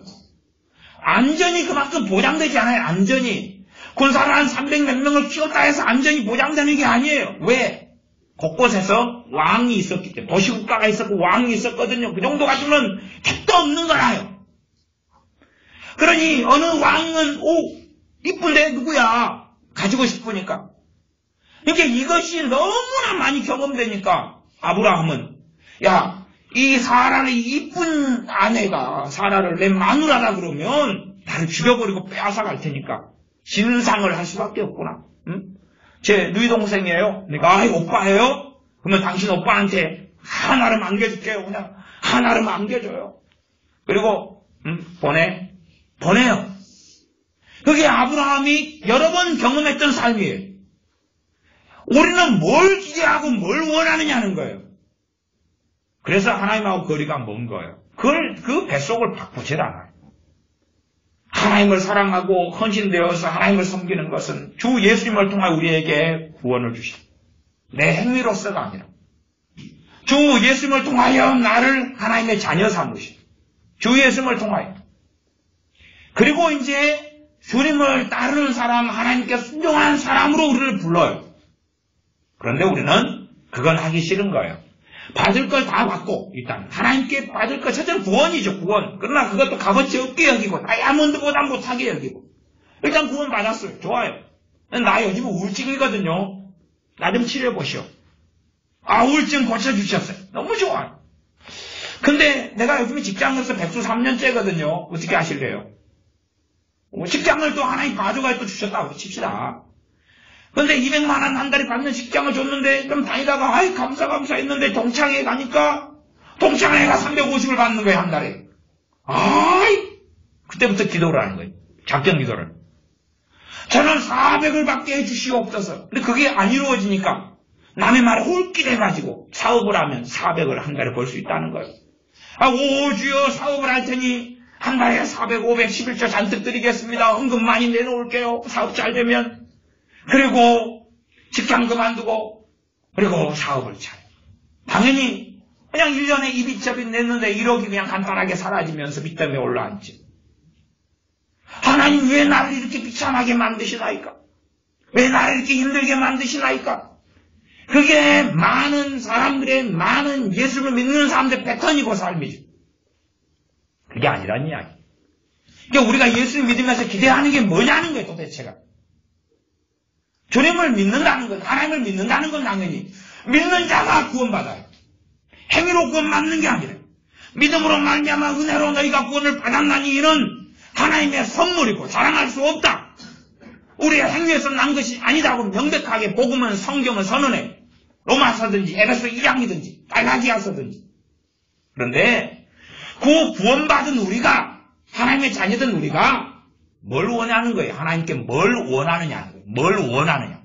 안전이 그만큼 보장되지 않아요. 안전이. 군사를 한 300몇 명을 키웠다 해서 안전이 보장되는 게 아니에요. 왜? 곳곳에서 왕이 있었기 때문에. 도시국가가 있었고 왕이 있었거든요. 그 정도 가지고는 택도 없는 거라요. 그러니 어느 왕은 이쁜데 누구야? 가지고 싶으니까. 그러니까 이것이 너무나 많이 경험되니까 아브라함은 이 사라를 이쁜 아내가 사라를 내 마누라라 그러면 나를 죽여버리고 빼앗아갈 테니까 진상을 할 수밖에 없구나. 제 누이 동생이에요. 그러니까 오빠예요? 그러면 당신 오빠한테 하나를 안겨줄게요. 그냥 하나를 안겨줘요. 그리고 보내요. 그게 아브라함이 여러 번 경험했던 삶이에요. 우리는 뭘 기대하고 뭘 원하느냐는 거예요. 그래서 하나님하고 거리가 먼 거예요. 그 뱃속을 바꾸질 않아요. 하나님을 사랑하고 헌신되어서 하나님을 섬기는 것은 주 예수님을 통해 우리에게 구원을 주시고 내 행위로서가 아니라 주 예수님을 통하여 나를 하나님의 자녀 삼으시고 주 예수님을 통하여 그리고 이제 주님을 따르는 사람, 하나님께 순종하는 사람으로 우리를 불러요. 그런데 우리는 그건 하기 싫은 거예요. 받을 걸 다 받고 일단 하나님께 받을 것 첫째는 구원이죠. 구원. 그러나 그것도 값어치 없게 여기고 다이아몬드보다 못하게 여기고 일단 구원 받았어요. 좋아요. 나 요즘 우울증이거든요. 나 좀 치료해보시오. 우울증 고쳐주셨어요. 너무 좋아요. 근데 내가 요즘에 직장에서 백수 3년째거든요. 어떻게 하실래요? 직장을 또 하나님 가져가 또 주셨다고 칩시다. 근데 200만 원 한 달에 받는 직장을 줬는데 좀 다니다가 감사 했는데 동창회 가니까 동창회가 350을 받는 거예요. 한 달에. 그때부터 기도를 하는 거예요. 작전 기도를. 저는 400을 받게 해주시옵소서. 근데 그게 안 이루어지니까 남의 말에 홀길해가지고 사업을 하면 400을 한 달에 벌 수 있다는 거예요. 오 주여 사업을 할 테니 한 달에 400, 500, 11조 잔뜩 드리겠습니다. 헌금 많이 내놓을게요. 사업 잘 되면. 그리고 직장 그만두고 그리고 사업을 차려. 당연히 그냥 1년에 이비저비 냈는데 1억이 그냥 간단하게 사라지면서 빚 때문에 올라앉지. 하나님 왜 나를 이렇게 비참하게 만드시나이까? 왜 나를 이렇게 힘들게 만드시나이까? 그게 많은 사람들의 많은 예수를 믿는 사람들의 패턴이고 삶이지. 그게 아니란 이야기. 그러니까 우리가 예수를 믿으면서 기대하는 게 뭐냐는 거예요, 도대체가. 주님을 믿는다는 건, 하나님을 믿는다는 건 당연히 믿는 자가 구원받아요. 행위로 구원받는 게 아니라 믿음으로 말미암아 은혜로 너희가 구원을 받았나니 이는 하나님의 선물이고 자랑할 수 없다. 우리의 행위에서 난 것이 아니다고 명백하게 복음은 성경은 선언해. 로마서든지 에베소 2장이든지 갈라디아서든지. 그런데 그 구원받은 우리가 하나님의 자녀된 우리가 뭘 원하는 거예요? 하나님께 뭘 원하느냐? 뭘 원하느냐?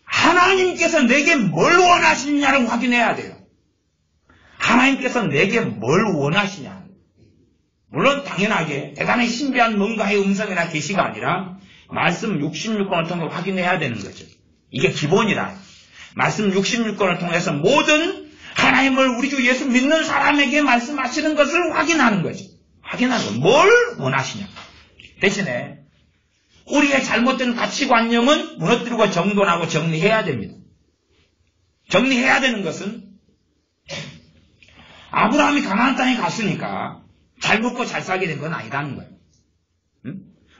하나님께서 내게 뭘 원하시느냐를 확인해야 돼요. 하나님께서 내게 뭘 원하시냐? 물론 당연하게 대단히 신비한 뭔가의 음성이나 계시가 아니라 말씀 66권을 통해 확인해야 되는 거죠. 이게 기본이다. 말씀 66권을 통해서 모든 하나님을 우리 주 예수 믿는 사람에게 말씀하시는 것을 확인하는 거죠. 확인하는 거. 뭘 원하시냐. 대신에 우리의 잘못된 가치관념은 무너뜨리고 정돈하고 정리해야 됩니다. 정리해야 되는 것은 아브라함이 가나안 땅에 갔으니까 잘 먹고 잘 살게 된 건 아니라는 거예요.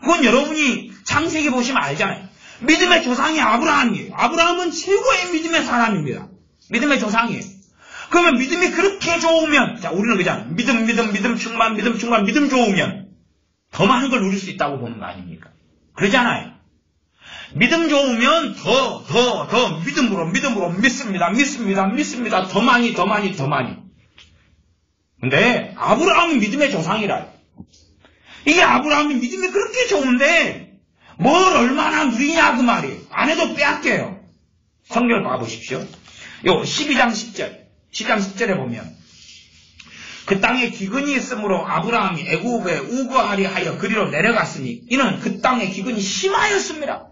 그건 여러분이 창세기 보시면 알잖아요. 믿음의 조상이 아브라함이에요. 아브라함은 최고의 믿음의 사람입니다. 믿음의 조상이에요. 그러면 믿음이 그렇게 좋으면, 자, 우리는 그냥 믿음 충만, 믿음 좋으면 더 많은 걸 누릴 수 있다고 보는 거 아닙니까? 그러잖아요. 믿음 좋으면 더 믿음으로 믿습니다. 더 많이. 근데 아브라함이 믿음의 조상이라요. 이게 아브라함이 믿음이 그렇게 좋은데 뭘 얼마나 누리냐 그 말이에요. 안 해도 빼앗겨요. 성경을 봐보십시오. 요 12장 10절에 보면 그 땅에 기근이 있으므로 아브라함이 애굽에 우거하리 하여 그리로 내려갔으니 이는 그 땅에 기근이 심하였습니다.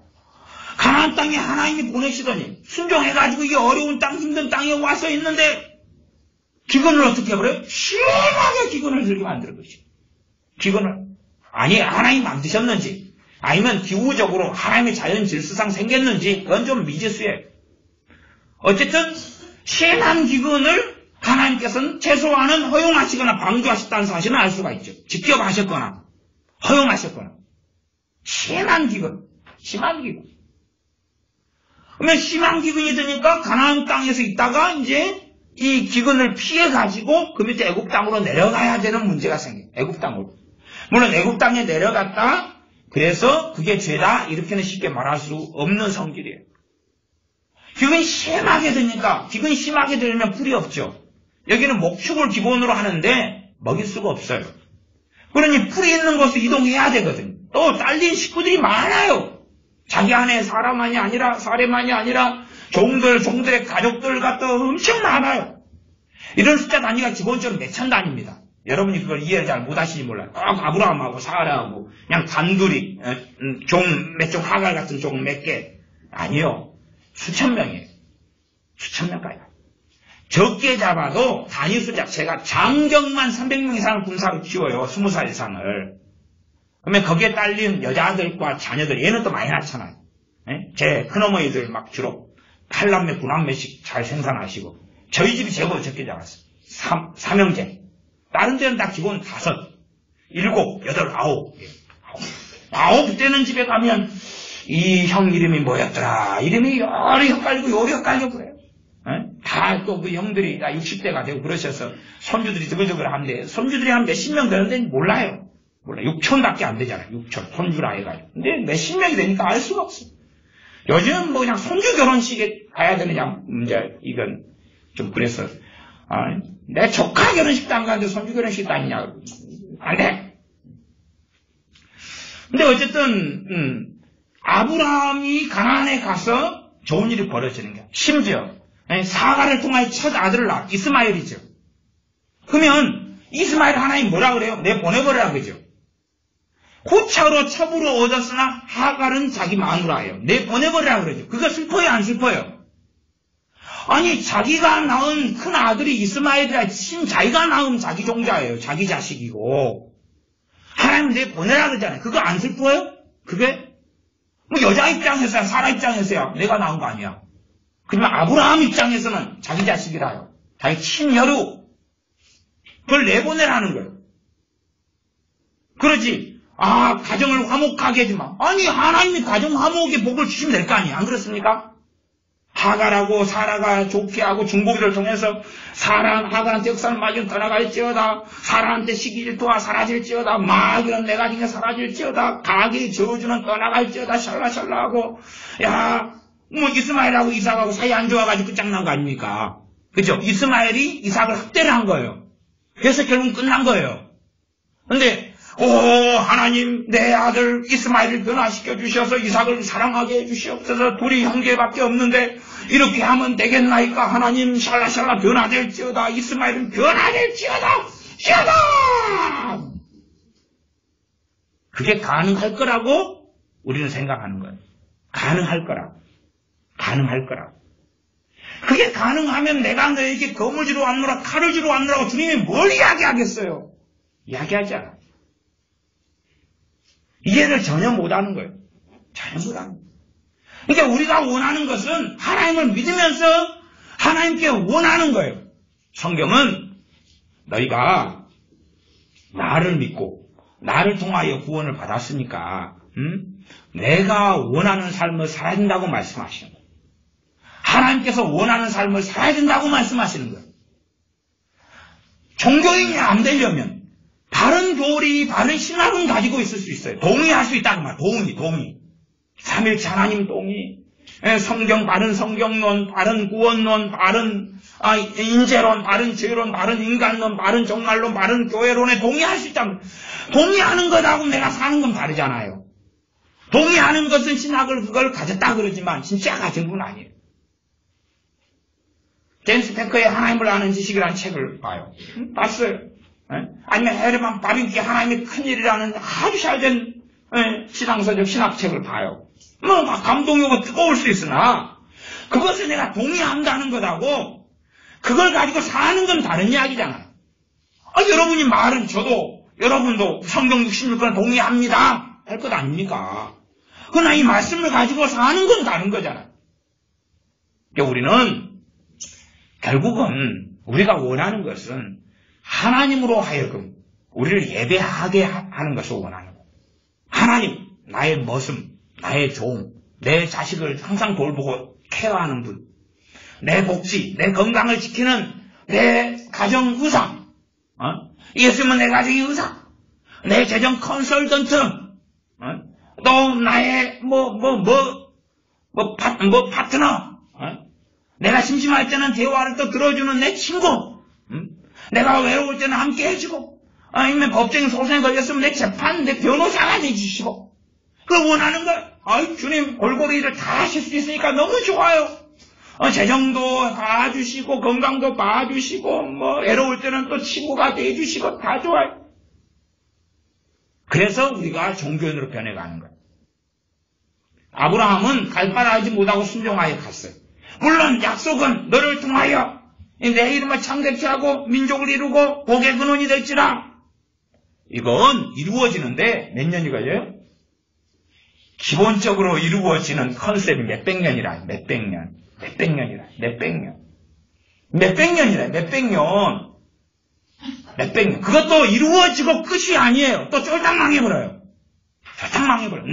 가나안 땅에 하나님이 보내시더니 순종해가지고 이 어려운 땅 힘든 땅에 와서 있는데 기근을 어떻게 해버려요? 심하게 기근을 들게 만드는 것이죠. 기근을 아니 하나님 만드셨는지 아니면 기후적으로 하나님의 자연 질서상 생겼는지 그건 좀 미지수예요. 어쨌든 심한 기근을 하나님께서는 최소한은 허용하시거나 방조하셨다는 사실은 알 수가 있죠. 직접 하셨거나 허용하셨거나 심한 기근. 그러면 심한 기근이 되니까 가나안 땅에서 있다가 이제 이 기근을 피해가지고 그 밑에 애굽 땅으로 내려가야 되는 문제가 생겨요. 애굽 땅으로. 물론 애굽 땅에 내려갔다 그래서 그게 죄다 이렇게는 쉽게 말할 수 없는 성질이에요. 기근이 심하게 되니까 기근이 심하게 되면 풀이 없죠. 여기는 목축을 기본으로 하는데 먹일 수가 없어요. 그러니 풀이 있는 곳으로 이동해야 되거든요. 또 딸린 식구들이 많아요. 자기 안에 사람만이 아니라 사례만이 아니라 종들의 가족들과 또 엄청 많아요. 이런 숫자 단위가 기본적으로 몇천 단위입니다. 여러분이 그걸 이해를 잘 못하시지 몰라요. 꼭 아브라함하고 사라하고 그냥 단둘이 몇 종 하갈 같은 종 몇 개 아니요. 수천 명이에요. 수천 명까지. 적게 잡아도 단위 수 자체가 장정만 300명 이상을 군사로 키워요. 20살 이상을. 그러면 거기에 딸린 여자들과 자녀들 얘는 또 많이 낳잖아요. 제 큰어머니들 막 주로 8남매 9남매씩 잘 생산하시고 저희 집이 제보다 적게 잡았어요. 3형제. 다른 데는 다 기본 5, 7, 8, 9 되는 집에 가면 이 형 이름이 뭐였더라. 이름이 요리 헷갈리고 요리 헷갈리고 그래요. 다 또 그 형들이 다 60대가 되고 그러셔서 손주들이 드글드글한데 손주들이 한 몇십 명 되는데 몰라요. 6천밖에 안 되잖아요. 6천 손주라 해가지고. 근데 몇십 명이 되니까 알 수가 없어. 요즘 뭐 그냥 손주 결혼식에 가야 되느냐 문제 이건 좀 그래서 내 조카 결혼식도 안 가는데 손주 결혼식도 아니냐. 안 돼. 근데 어쨌든 아브라함이 가나안에 가서 좋은 일이 벌어지는 거야. 심지어 사가를 통하여 첫 아들을 낳아. 이스마엘이죠. 그러면 이스마엘 하나님 뭐라 그래요? 내 보내버리라 그죠. 후차로 첩으로 얻었으나 하갈은 자기 마누라예요. 내 보내버리라 그러죠. 그거 슬퍼요 안 슬퍼요? 아니 자기가 낳은 큰 아들이 이스마엘이라 자기가 낳은 자기 종자예요. 자기 자식이고 하나님 내 보내라 그러잖아요. 그거 안 슬퍼요? 그게 뭐 여자 입장에서야 사라 입장에서야 내가 낳은 거 아니야. 그러면 아브라함 입장에서는 자기 자식이라요. 자기 친녀로 그걸 내보내라는 거예요. 그러지 가정을 화목하게 해주마. 아니 하나님이 가정 화목의 복을 주시면 될 거 아니야. 안 그렇습니까? 하갈하고 사라가 좋게 하고 중보기를 통해서 하갈한테 역사를 맞으면 떠나갈지어다. 사라한테 시기질투가 사라질지어다. 마귀는 내 가정에 사라질지어다. 가게의 저주는 떠나갈지어다. 샬라샬라하고 뭐 이스마엘하고 이삭하고 사이 안 좋아가지고 끝장난 거 아닙니까? 그죠? 이스마엘이 이삭을 학대를 한 거예요. 그래서 결국 끝난 거예요. 근데 하나님 내 아들 이스마엘을 변화시켜 주셔서 이삭을 사랑하게 해주시옵소서. 둘이 형제밖에 없는데 이렇게 하면 되겠나이까. 하나님 샬라샬라 변화될지어다. 이스마엘은 변화될지어다. 그게 가능할 거라고 우리는 생각하는 거예요. 가능할 거라고. 그게 가능하면 내가 너에게 검을 쥐러 왔노라 칼을 쥐러 왔노라고 주님이 뭘 이야기하겠어요? 이야기하지 않아. 이해를 전혀 못하는 거예요. 전혀 못하는 거예요. 그러니까 우리가 원하는 것은 하나님을 믿으면서 하나님께 원하는 거예요. 성경은 너희가 나를 믿고 나를 통하여 구원을 받았으니까 내가 원하는 삶을 살아야 된다고 말씀하시는 거예요. 하나님께서 원하는 삶을 살아야 된다고 말씀하시는 거예요. 종교인이 안 되려면 바른 교리, 바른 신학은 가지고 있을 수 있어요. 동의할 수 있다는 말. 동의. 삼일체 하나님 동의. 성경, 바른 성경론, 바른 구원론, 바른 인재론, 바른 죄론, 바른 인간론, 바른 종말론, 바른 교회론에 동의할 수 있다는 동의하는 것하고 내가 사는 건 다르잖아요. 동의하는 것은 신학을 그걸 가졌다 그러지만 진짜 가진 건 아니에요. 제임스 패커의 하나님을 아는 지식이라는 책을 봐요. 봤어요. 아니면 헤르만 바빙키의 하나님의 큰일이라는 아주 잘된 신앙서적 신학책을 봐요. 뭐 감동이 오고 뜨거울 수 있으나 그것을 내가 동의한다는 것하고 그걸 가지고 사는 건 다른 이야기잖아요. 여러분이 말은 여러분도 성경 66권 동의합니다 할 것 아닙니까? 그러나 이 말씀을 가지고 사는 건 다른 거잖아요. 그러니까 우리는 결국은 우리가 원하는 것은 하나님으로 하여금 우리를 예배하게 하는 것을 원하는 거예요. 하나님, 나의 머슴, 나의 종, 내 자식을 항상 돌보고 케어하는 분, 내 복지, 내 건강을 지키는 내 가정 의사, 예수님은 내 가정의 의사, 내 재정 컨설턴트, 또 나의 파트너, 내가 심심할 때는 대화를 또 들어주는 내 친구, 내가 외로울 때는 함께 해주고, 아니면 법정에 소송에 걸렸으면 내 재판, 내 변호사가 돼주시고, 그걸 원하는 거야. 주님 골고루 일을 다 하실 수 있으니까 너무 좋아요. 재정도 봐주시고, 건강도 봐주시고, 외로울 때는 또 친구가 돼주시고, 다 좋아요. 그래서 우리가 종교인으로 변해가는 거예요. 아브라함은 갈 바를 알지 못하고 순종하여 갔어요. 물론 약속은 너를 통하여 내 이름을 창대케 하고 민족을 이루고 복의 근원이 될지라. 이건 이루어지는데 몇 년이 걸려요? 기본적으로 이루어지는 컨셉이 몇백 년이라. 몇백 년. 그것도 이루어지고 끝이 아니에요. 또 쫄딱 망해버려요.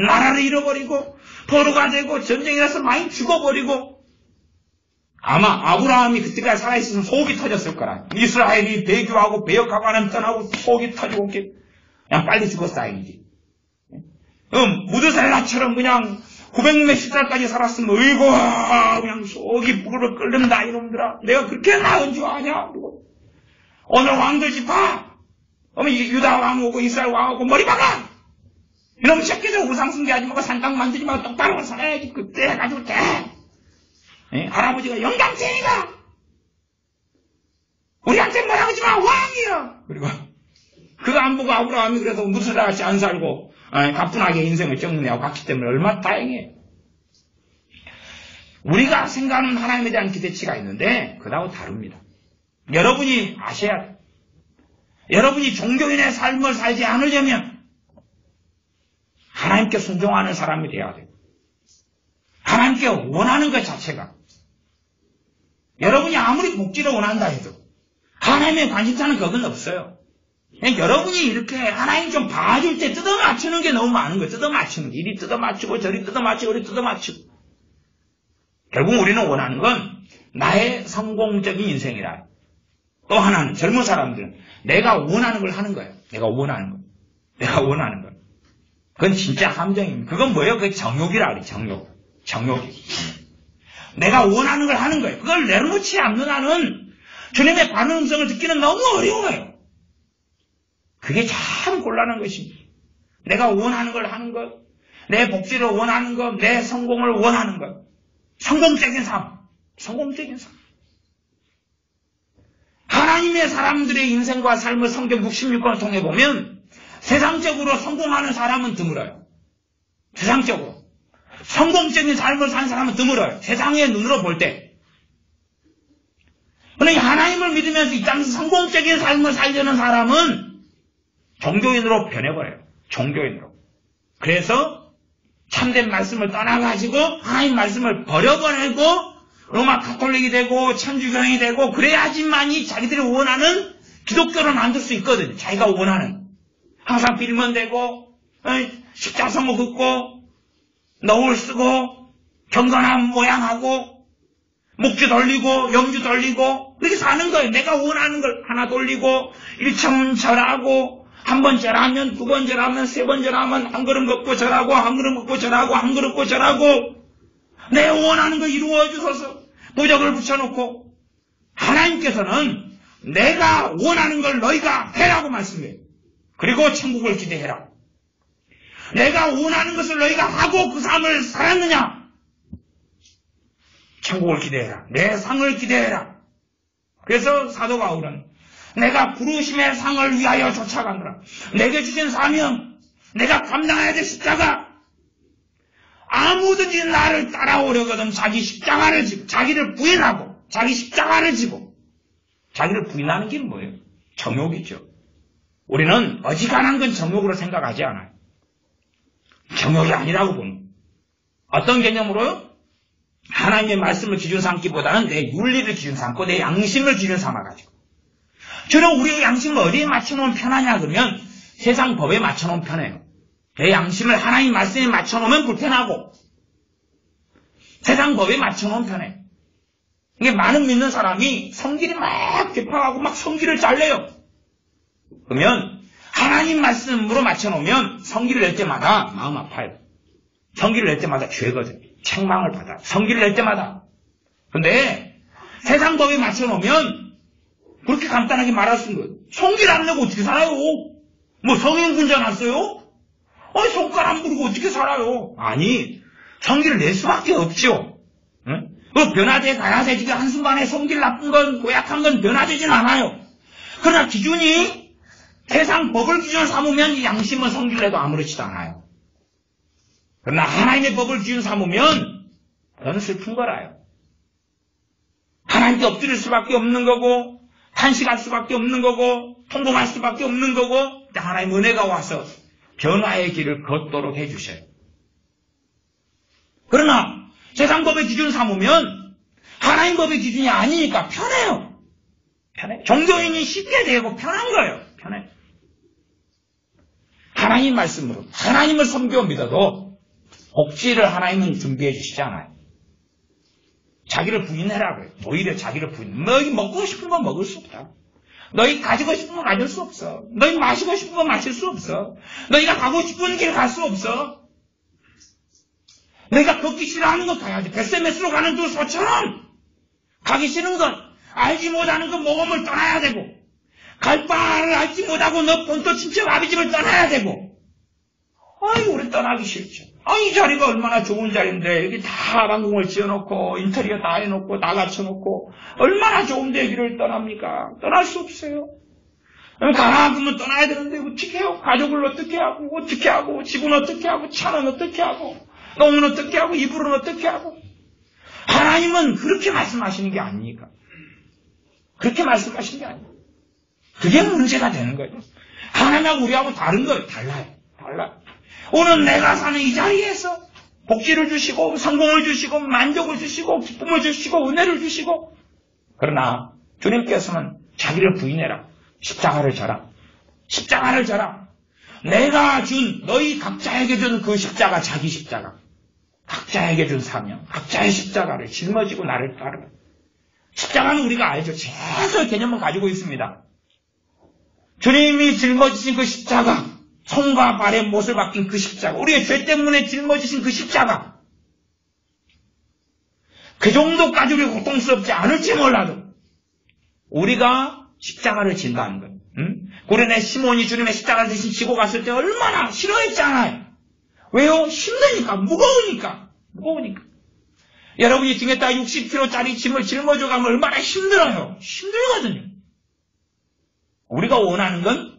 나라를 잃어버리고 포로가 되고 전쟁이 나서 많이 죽어버리고. 아마 아브라함이 그때까지 살아있으면 속이 터졌을 거라. 이스라엘이 배교하고 배역하고 하나님 떠나고 속이 터지고 그냥 빨리 죽었어야지. 무드셀라처럼 그냥 900몇십 살까지 살았으면 어이구 그냥 속이 부글부글 끓는다 이놈들아. 내가 그렇게 나은 줄 아냐. 오늘 왕들 집합! 그러면 유다 왕 오고 이스라엘 왕 오고 머리 박아! 이놈 새끼들 우상 숭배하지 말고 산당 만들지 말고 똑바로 살아야지. 그때 해가지고 돼. 할아버지가 영감쟁이다. 우리한테 뭐라고 하지 마. 왕이야. 그리고 그거 안 보고 아브라함이 그래서 무슬라같이 안 살고 가뿐하게 인생을 정리하고 갔기 때문에 얼마나 다행이에요. 우리가 생각하는 하나님에 대한 기대치가 있는데 그다하고 다릅니다. 여러분이 아셔야 돼요. 여러분이 종교인의 삶을 살지 않으려면 하나님께 순종하는 사람이 되어야 돼요. 하나님께 원하는 것 자체가. 여러분이 아무리 복지를 원한다 해도 하나님의 관심사는 그건 없어요. 여러분이 이렇게 하나님 좀 봐줄 때 뜯어맞추는 게 너무 많은 거예요. 뜯어맞추는 게. 이리 뜯어맞추고 저리 뜯어맞추고 저리 뜯어맞추고. 결국 우리는 원하는 건 나의 성공적인 인생이라. 또 하나는 젊은 사람들은 내가 원하는 걸 하는 거예요. 내가 원하는 거. 내가 원하는 거. 그건 진짜 함정입니다. 그건 뭐예요? 그게 정욕이라 그래. 정욕이. 내가 원하는 걸 하는 거예요. 그걸 내려놓지 않는 한은 주님의 반응성을 듣기는 너무 어려워요. 그게 참 곤란한 것입니다. 내가 원하는 걸 하는 것, 내 복지를 원하는 것, 내 성공을 원하는 것. 성공적인 삶. 하나님의 사람들의 인생과 삶을 성경 66권을 통해 보면 세상적으로 성공하는 사람은 드물어요. 세상적으로. 성공적인 삶을 산 사람은 드물어요. 세상의 눈으로 볼 때. 그러니 하나님을 믿으면서 이 땅에서 성공적인 삶을 살려는 사람은 종교인으로 변해버려요. 종교인으로. 그래서 참된 말씀을 떠나가지고 하나님 말씀을 버려버리고 로마 카톨릭이 되고 천주교인이 되고 그래야지만이 자기들이 원하는 기독교를 만들 수 있거든요. 자기가 원하는. 항상 빌면 되고 십자성어 긋고 너울 쓰고 경건한 모양하고 목주 돌리고 염주 돌리고 그렇게 사는 거예요. 내가 원하는 걸 하나 돌리고 1천 절하고 한 번 절하면 두 번 절하면 세 번 절하면 한 걸음 걷고 절하고 한 걸음 걷고 절하고 한 걸음 걷고 절하고 내 원하는 거 이루어 주소서 부적을 붙여놓고 하나님께서는 내가 원하는 걸 너희가 해라고 말씀해요. 그리고 천국을 기대해라. 내가 원하는 것을 너희가 하고 그 삶을 살았느냐? 천국을 기대해라. 내 상을 기대해라. 그래서 사도 바울은 내가 부르심의 상을 위하여 쫓아가노라. 내게 주신 사명, 내가 감당해야 될 십자가, 아무든지 나를 따라오려거든 자기 십자가를 지고, 자기를 부인하고, 자기 십자가를 지고, 자기를 부인하는 게 뭐예요? 정욕이죠. 우리는 어지간한 건 정욕으로 생각하지 않아요. 정욕이 아니라고 보는. 어떤 개념으로요? 하나님의 말씀을 기준 삼기보다는 내 윤리를 기준 삼고 내 양심을 기준 삼아가지고. 주로 우리의 양심을 어디에 맞춰놓으면 편하냐 그러면 세상 법에 맞춰놓으면 편해요. 내 양심을 하나님 말씀에 맞춰놓으면 불편하고 세상 법에 맞춰놓으면 편해. 이게 많은 믿는 사람이 성질이 막 개파하고 막 성질을 잘 내요. 그러면 하나님 말씀으로 맞춰놓으면 성기를 낼 때마다 마음 아파요. 성기를 낼 때마다 죄거든. 책망을 받아. 성기를 낼 때마다. 근데 세상 법에 맞춰놓으면 그렇게 간단하게 말할 수 있는 거예요. 성기를 안 내고 어떻게 살아요? 뭐 성인군자 났어요? 아니 손가락 안 부르고 어떻게 살아요? 아니 성기를 낼 수밖에 없죠. 응? 그 변화돼 가야 돼. 지금 한순간에 성질 나쁜 건 고약한 건 변화되진 않아요. 그러나 기준이 세상 법을 기준으로 삼으면 이 양심은 성질 내도 아무렇지도 않아요. 그러나 하나님의 법을 기준 삼으면 그건 슬픈 거라요. 하나님께 엎드릴 수밖에 없는 거고 탄식할 수밖에 없는 거고 통곡할 수밖에 없는 거고 하나님 은혜가 와서 변화의 길을 걷도록 해주셔요. 그러나 세상 법의 기준 삼으면 하나님 법의 기준이 아니니까 편해요. 편해. 종교인이 쉽게 되고 편한 거예요. 편해. 하나님 말씀으로 하나님을 섬겨 믿어도 복지를 하나님은 준비해 주시지 않아요. 자기를 부인해라 그래요. 오히려 자기를 부인. 너희 먹고 싶은 건 먹을 수 없다. 너희 가지고 싶은 건 가질 수 없어. 너희 마시고 싶은 건 마실 수 없어. 너희가 가고 싶은 길 갈 수 없어. 너희가 걷기 싫어하는 건 가야지. 벳세메스로 가는 두 소처럼 가기 싫은 건 알지 못하는 건 모험을 떠나야 되고 갈 바를 알지 못하고 너 본토 친척 아비집을 떠나야 되고, 우리 떠나기 싫죠. 이 자리가 얼마나 좋은 자리인데, 여기 다 방공을 지어놓고, 인테리어 다 해놓고, 다 갖춰놓고, 얼마나 좋은데 여기를 떠납니까? 떠날 수 없어요. 가라 그러면 떠나야 되는데, 어떻게 해요? 가족을 어떻게 하고, 집은 어떻게 하고, 차는 어떻게 하고, 똥은 어떻게 하고, 이불은 어떻게 하고. 하나님은 그렇게 말씀하시는 게 아니니까. 그렇게 말씀하시는 게 아니에요. 그게 문제가 되는 거예요. 하나님하고 우리하고 다른 거예요. 달라요. 오늘 내가 사는 이 자리에서 복지를 주시고 성공을 주시고 만족을 주시고 기쁨을 주시고 은혜를 주시고, 그러나 주님께서는 자기를 부인해라. 십자가를 져라. 내가 준 너희 각자에게 준 그 십자가, 자기 십자가, 각자에게 준 사명, 각자의 십자가를 짊어지고 나를 따르라. 십자가는 우리가 알죠. 최소의 개념을 가지고 있습니다. 주님이 짊어지신 그 십자가, 손과 발의 못을 박힌 그 십자가, 우리의 죄 때문에 짊어지신 그 십자가, 그 정도까지 우리 고통스럽지 않을지 몰라도 우리가 십자가를 진다는 거예요. 고린의 시몬이 주님의 십자가를 대신 지고 갔을 때 얼마나 싫어했잖아요. 왜요? 힘드니까, 무거우니까. 여러분이 등에다 60kg짜리 짐을 짊어져 가면 얼마나 힘들어요. 힘들거든요. 우리가 원하는 건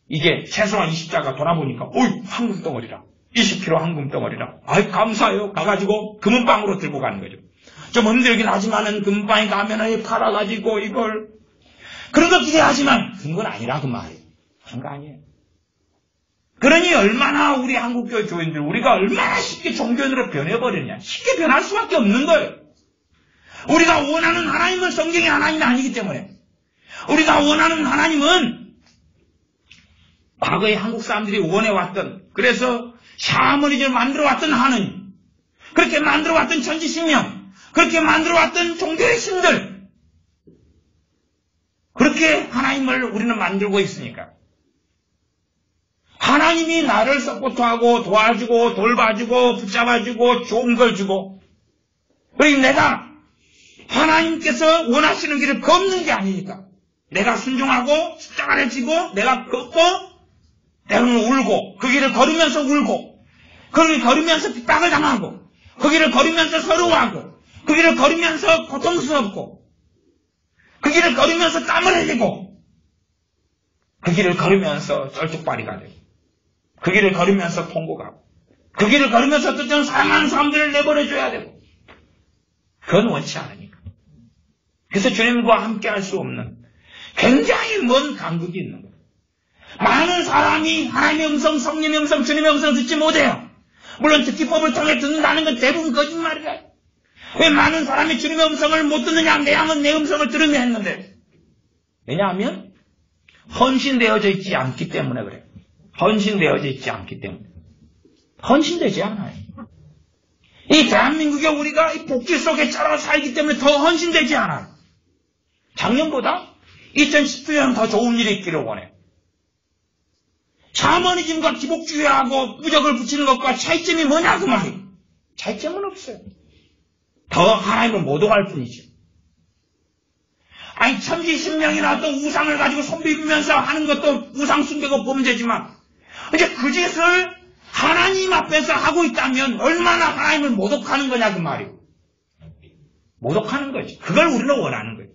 이게 최소한 20자가 돌아보니까 황금 덩어리라. 20kg 황금 덩어리라. 감사해요. 가가지고 금은방으로 들고 가는 거죠. 좀 힘들긴 하지만은 금은방에 가면은 팔아가지고 이걸 그런 거 기대하지만 그런 건 아니라 그 말이에요. 그런 거 아니에요. 그러니 얼마나 우리 한국교회 교인들, 우리가 얼마나 쉽게 종교인으로 변해버렸냐. 쉽게 변할 수밖에 없는 거예요. 우리가 원하는 하나님은 성경의 하나님이 아니기 때문에. 우리가 원하는 하나님은 과거에 한국 사람들이 원해왔던, 그래서 샤머니즘을 만들어왔던 하나님, 그렇게 만들어왔던 천지신명, 그렇게 만들어왔던 종교의 신들, 그렇게 하나님을 우리는 만들고 있으니까. 하나님이 나를 서포트하고 도와주고 돌봐주고 붙잡아주고 좋은 걸 주고, 그리고 내가 하나님께서 원하시는 길을 걷는 게 아니니까 내가 순종하고 십자가를 지고 내가 걷고 때로는 울고, 그 길을 걸으면서 울고, 그 길을 걸으면서 핍박을 당하고, 그 길을 걸으면서 서러워하고, 그 길을 걸으면서 고통스럽고, 그 길을 걸으면서 땀을 흘리고, 그 길을 걸으면서 쩔뚝발이가 되고, 그 길을 걸으면서 통곡하고, 그 길을 걸으면서 어떤 때는 사랑하는 사람들을 내버려줘야 되고, 그건 원치 않으니까. 그래서 주님과 함께 할 수 없는 굉장히 먼 간극이 있는 거예요. 많은 사람이 하나님의 음성, 성령의 음성, 주님의 음성을 듣지 못해요. 물론 듣기법을 통해 듣는다는 건 대부분 거짓말이에요. 왜 많은 사람이 주님의 음성을 못 듣느냐? 내 양은 내 음성을 들으며 했는데. 왜냐하면 헌신되어져 있지 않기 때문에 그래요. 헌신되어져 있지 않기 때문에. 헌신되지 않아요. 이 대한민국에 우리가 이 복지 속에 자라 살기 때문에 더 헌신되지 않아요. 작년보다 2019년 더 좋은 일이 있기를 원해요. 샤머니즘과 기복주의하고 무적을 붙이는 것과 차이점이 뭐냐 그 말이에요. 차이점은 없어요. 더 하나님을 못 오갈 뿐이죠. 천지신명이나 또 우상을 가지고 손비비면서 하는 것도 우상 숭배고 범죄지만, 이제 그 짓을 하나님 앞에서 하고 있다면 얼마나 하나님을 모독하는 거냐 그 말이에요. 모독하는 거지. 그걸 우리는 원하는 거예요.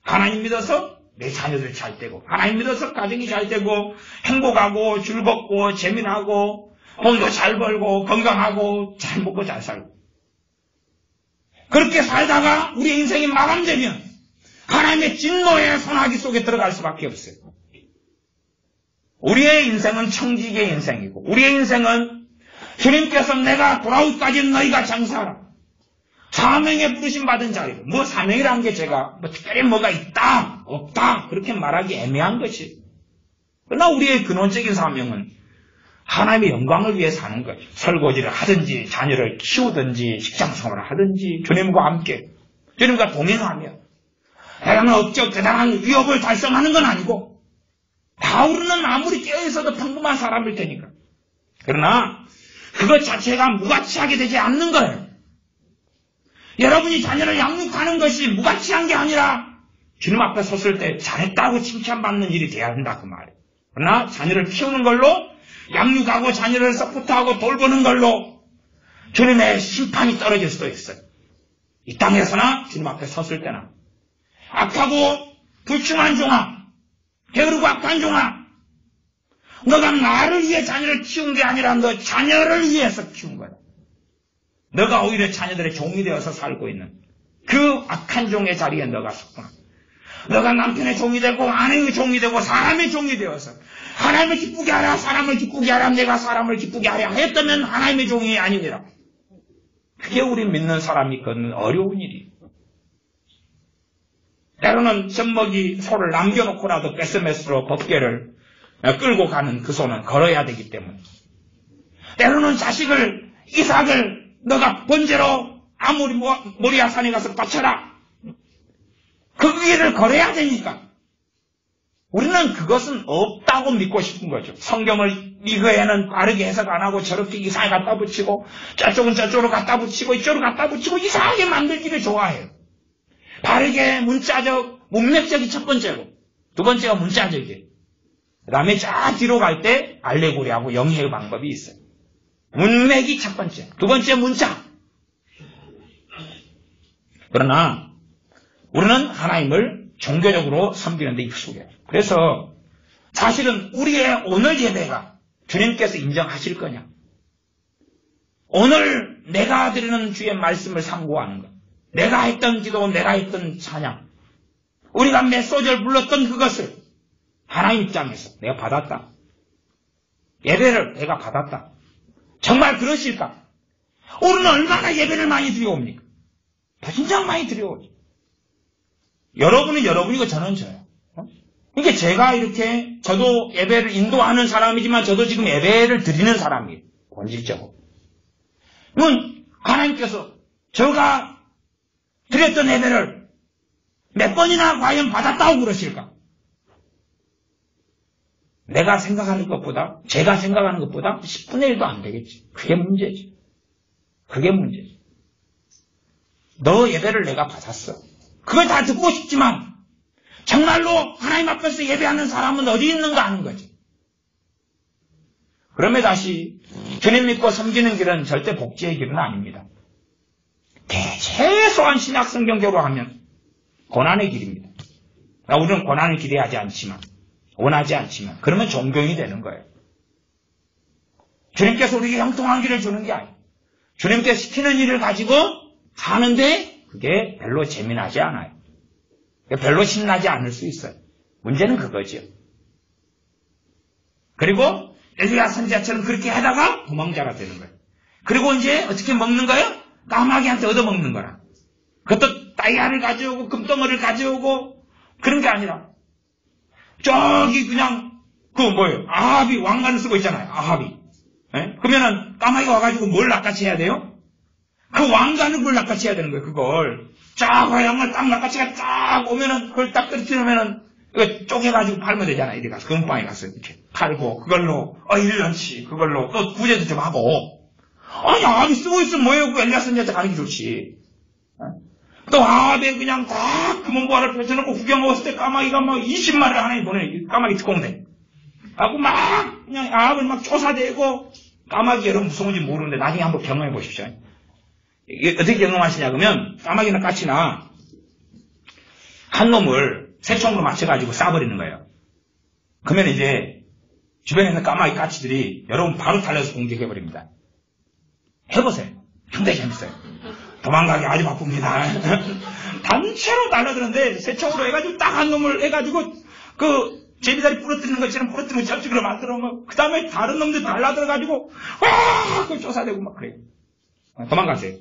하나님 믿어서 내 자녀들 잘 되고, 하나님 믿어서 가정이 잘 되고, 행복하고, 즐겁고, 재미나고, 돈도 잘 벌고, 건강하고, 잘 먹고 잘 살고. 그렇게 살다가 우리 인생이 마감되면 하나님의 진노의 소나기 속에 들어갈 수밖에 없어요. 우리의 인생은 청지기의 인생이고, 우리의 인생은 주님께서 내가 돌아오기까지는 너희가 장사하라. 사명에 부르심 받은 자리고, 뭐 사명이라는 게 제가 특별히 뭐가 있다, 없다 그렇게 말하기 애매한 것이. 그러나 우리의 근원적인 사명은 하나님의 영광을 위해 사는 거예요. 설거지를 하든지 자녀를 키우든지 직장생활을 하든지 주님과 함께, 주님과 동행하며 내가 억지로 대단한 위협을 달성하는 건 아니고, 바울은 아무리 깨어있어도 평범한 사람일 테니까. 그러나 그것 자체가 무가치하게 되지 않는 거예요. 여러분이 자녀를 양육하는 것이 무가치한 게 아니라 주님 앞에 섰을 때 잘했다고 칭찬받는 일이 돼야 한다 그 말이에요. 그러나 자녀를 키우는 걸로 양육하고 자녀를 서포트하고 돌보는 걸로 주님의 심판이 떨어질 수도 있어요. 이 땅에서나 주님 앞에 섰을 때나 악하고 불충한 종아, 게으르고 악한 종아, 너가 나를 위해 자녀를 키운 게 아니라 너 자녀를 위해서 키운 거야. 너가 오히려 자녀들의 종이 되어서 살고 있는 그 악한 종의 자리에 너가 섰구나. 너가 남편의 종이 되고 아내의 종이 되고 사람의 종이 되어서 하나님을 기쁘게 하라, 사람을 기쁘게 하라, 내가 사람을 기쁘게 하라 했다면 하나님의 종이 아니니라. 그게 우리 믿는 사람이 걷는 어려운 일이에요. 때로는 젖먹이 소를 남겨놓고라도 뺏으면서 법궤를 끌고 가는 그 소는 걸어야 되기 때문에, 때로는 자식을, 이삭을 너가 번제로 아무리 모리아 산에 가서 바쳐라, 그 길을 걸어야 되니까 우리는 그것은 없다고 믿고 싶은 거죠. 성경을 이거에는 바르게 해석 안 하고 저렇게 이상하게 갖다 붙이고 저쪽은 저쪽으로 갖다 붙이고 이쪽으로 갖다 붙이고 이상하게 만들기를 좋아해요. 바르게 문자적, 문맥적이 첫 번째로, 두 번째가 문자적이에요. 그 다음에 쫙 뒤로 갈 때 알레고리하고 영해의 방법이 있어요. 문맥이 첫 번째, 두 번째 문자. 그러나 우리는 하나님을 종교적으로 섬기는 데 익숙해요. 그래서 사실은 우리의 오늘 예배가 주님께서 인정하실 거냐? 오늘 내가 드리는 주의 말씀을 상고하는 것, 내가 했던 기도, 내가 했던 찬양, 우리가 몇 소절 불렀던 그것을 하나님 입장에서 내가 받았다. 예배를 내가 받았다. 정말 그러실까? 우리는 얼마나 예배를 많이 드려옵니까? 진짜 많이 드려오죠. 여러분은 여러분이고 저는 저예요. 그러니까 제가 이렇게, 저도 예배를 인도하는 사람이지만 저도 지금 예배를 드리는 사람이에요. 본질적으로. 그러면 하나님께서 제가 드렸던 예배를 몇 번이나 과연 받았다고 그러실까? 내가 생각하는 것보다, 제가 생각하는 것보다 10분의 1도 안 되겠지. 그게 문제지. 그게 문제지. 너 예배를 내가 받았어. 그걸 다 듣고 싶지만 정말로 하나님 앞에서 예배하는 사람은 어디 있는가 하는 거지. 그러면 다시 주님 믿고 섬기는 길은 절대 복지의 길은 아닙니다. 최소한 신약 성경적으로 하면 고난의 길입니다. 우리는 고난을 기대하지 않지만, 원하지 않지만, 그러면 존경이 되는 거예요. 주님께서 우리에게 형통한 길을 주는 게 아니에요. 주님께서 시키는 일을 가지고 사는데 그게 별로 재미나지 않아요. 별로 신나지 않을 수 있어요. 문제는 그거죠. 그리고 엘리야 선지자처럼 그렇게 하다가 도망자가 되는 거예요. 그리고 이제 어떻게 먹는 거예요? 까마귀한테 얻어먹는 거라. 그것도 다이아를 가져오고 금덩어리를 가져오고 그런 게 아니라 저기 그냥 아합이 왕관을 쓰고 있잖아요. 아합이. 그러면은 까마귀가 와가지고 뭘 낚아채 해야 돼요? 그 왕관을 그걸 낚아채야 되는 거예요. 그걸 쫙 화양을 딱 낚아채가 쫙 오면은 그걸 딱 떨어뜨리면은 이거 쪼개가지고 팔면 되잖아요. 이리 가서 금방에 가서 이렇게 팔고 그걸로 1년치 그걸로 또 구제도 좀 하고. 아니 아합이 쓰고 있으면 뭐예요? 그 엘리야 선지자한테 가는 게 좋지. 또 아합에 그냥 다 금은보화를 펼쳐놓고 구경 왔을 때 까마귀가 막 20마리를 하나에 보내. 까마귀 특공대. 하고 막 그냥 아합을 막 쫓아대고. 까마귀 여러분 무서운지 모르는데 나중에 한번 경험해 보십시오. 이게 어떻게 경험하시냐 그러면 까마귀나 까치나 한 놈을 새총으로 맞춰가지고 쏴버리는 거예요. 그러면 이제 주변에 있는 까마귀 까치들이 여러분 바로 달려서 공격해버립니다. 해보세요. 상당히 재밌어요. 도망가기 아주 바쁩니다. 단체로 달려드는데 새총으로 해가지고 딱 한 놈을 해가지고 그 제비다리 부러뜨리는 것처럼 부러뜨리고 저쪽으로 만들어놓으면 그 다음에 다른 놈들 달라들어가지고 와 그걸 쫓아대고 막 그래요. 도망가세요.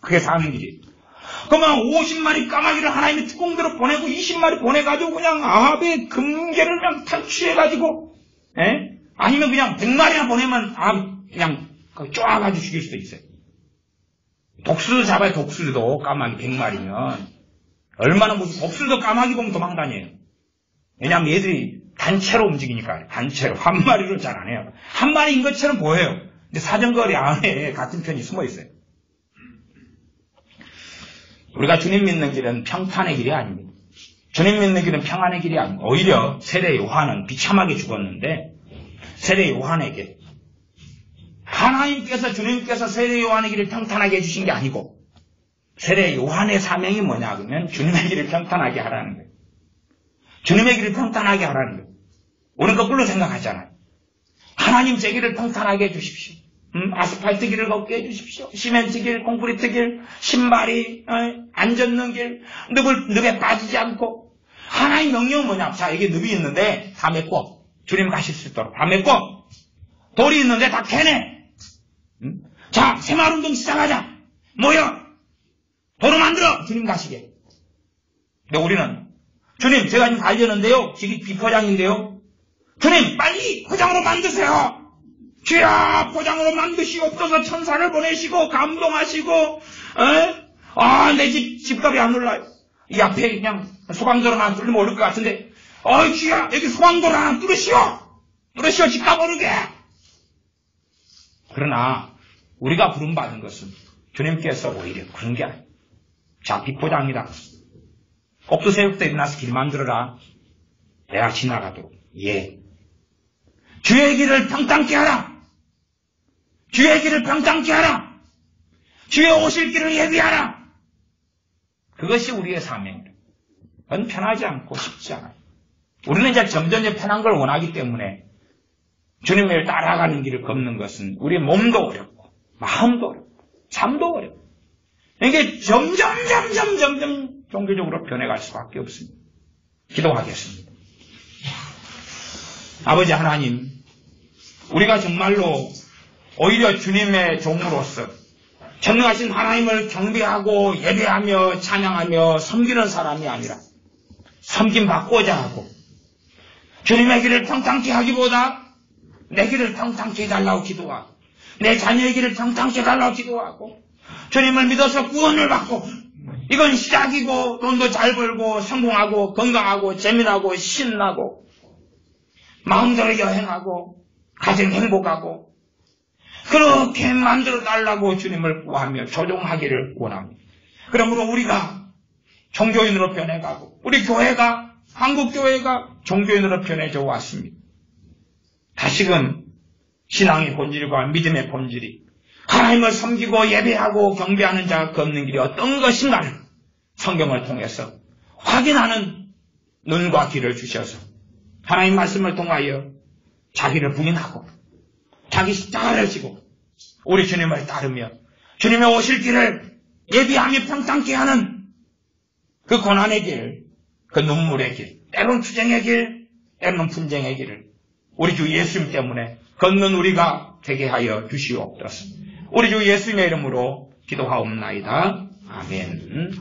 그게 사는 길이에요. 그러면 50마리 까마귀를 하나님의 특공대로 보내고 20마리 보내가지고 그냥 아합의 금괴를 그냥 탈취해가지고 아니면 그냥 100마리나 보내면 아합 그냥 쪼아가지고 죽일 수도 있어요. 독수리 잡아요. 독수리도 까마귀 100마리면 얼마나 무슨 독수리도 까마귀 보면 도망다녀요. 왜냐하면 얘들이 단체로 움직이니까. 단체로 한 마리로 잘 안 해요. 한 마리인 것처럼 보여요. 근데 사정거리 안에 같은 편이 숨어 있어요. 우리가 주님 믿는 길은 평판의 길이 아닙니다. 주님 믿는 길은 평안의 길이 아니고 오히려 세례 요한은 비참하게 죽었는데 세례 요한에게 하나님께서 주님께서 세례 요한의 길을 평탄하게 해주신 게 아니고 세례 요한의 사명이 뭐냐 그러면 주님의 길을 평탄하게 하라는 거예요. 주님의 길을 평탄하게 하라는 거예요. 우리는 거꾸로 생각하잖아요. 하나님 제 길을 평탄하게 해주십시오. 아스팔트 길을 걷게 해주십시오. 시멘트 길, 콘크리트 길, 신발이 안 젖는 길, 늪에 빠지지 않고. 하나님 명령은 뭐냐? 자, 여기 늪이 있는데 다 메꿔. 주님 가실 수 있도록 다 메꿔. 돌이 있는데 다 캐내. 자, 새마을운동 시작하자. 모여. 도로 만들어. 주님 가시게. 근데 우리는 주님 제가 지금 가려는데요. 지금 비포장인데요. 주님 빨리 포장으로 만드세요. 주야 포장으로 만드시옵소서. 천사를 보내시고 감동하시고 내 집값이 안 올라요. 이 앞에 그냥 소방도로 하나 뚫리면 오를 것 같은데 주야 여기 소방도로 하나 뚫으시오 집값 오르게. 그러나 우리가 부름받은 것은 주님께서 오히려 그런 게 아니에요. 자, 비포장이다. 옥수새우부터 일어나서 길 만들어라. 내가 지나가도록. 예. 주의 길을 평탄케 하라. 주의 길을 평탄케 하라. 주의 오실 길을 예비하라. 그것이 우리의 사명입니다. 그건 편하지 않고 쉽지 않아요. 우리는 이제 점점 편한 걸 원하기 때문에 주님을 따라가는 길을 걷는 것은 우리 몸도 어렵고 마음도 어렵고 삶도 어렵고 이게 점점 종교적으로 변해갈 수밖에 없습니다. 기도하겠습니다. 아버지 하나님, 우리가 정말로 오히려 주님의 종으로서 전능하신 하나님을 경배하고 예배하며 찬양하며 섬기는 사람이 아니라 섬김받고자 하고 주님의 길을 평탄케 하기보다 내 길을 평탄케 해달라고 기도하고 내 자녀의 길을 평탄케 해달라고 기도하고 주님을 믿어서 구원을 받고 이건 시작이고 돈도 잘 벌고 성공하고 건강하고 재미나고 신나고 마음대로 여행하고 가정 행복하고 그렇게 만들어 달라고 주님을 구하며 조종하기를 원합니다. 그러므로 우리가 종교인으로 변해가고 우리 교회가 한국교회가 종교인으로 변해져 왔습니다. 다시금 신앙의 본질과 믿음의 본질이 하나님을 섬기고 예배하고 경배하는 자가 걷는 길이 어떤 것인가를 성경을 통해서 확인하는 눈과 귀를 주셔서 하나님 말씀을 통하여 자기를 부인하고 자기 십자가를 지고 우리 주님을 따르며 주님의 오실 길을 예비하며 평탄케 하는 그 고난의 길, 그 눈물의 길, 때론 투쟁의 길, 때론 분쟁의 길을 우리 주 예수님 때문에 걷는 우리가 되게 하여 주시옵소서. 우리 주 예수님의 이름으로 기도하옵나이다. 아멘.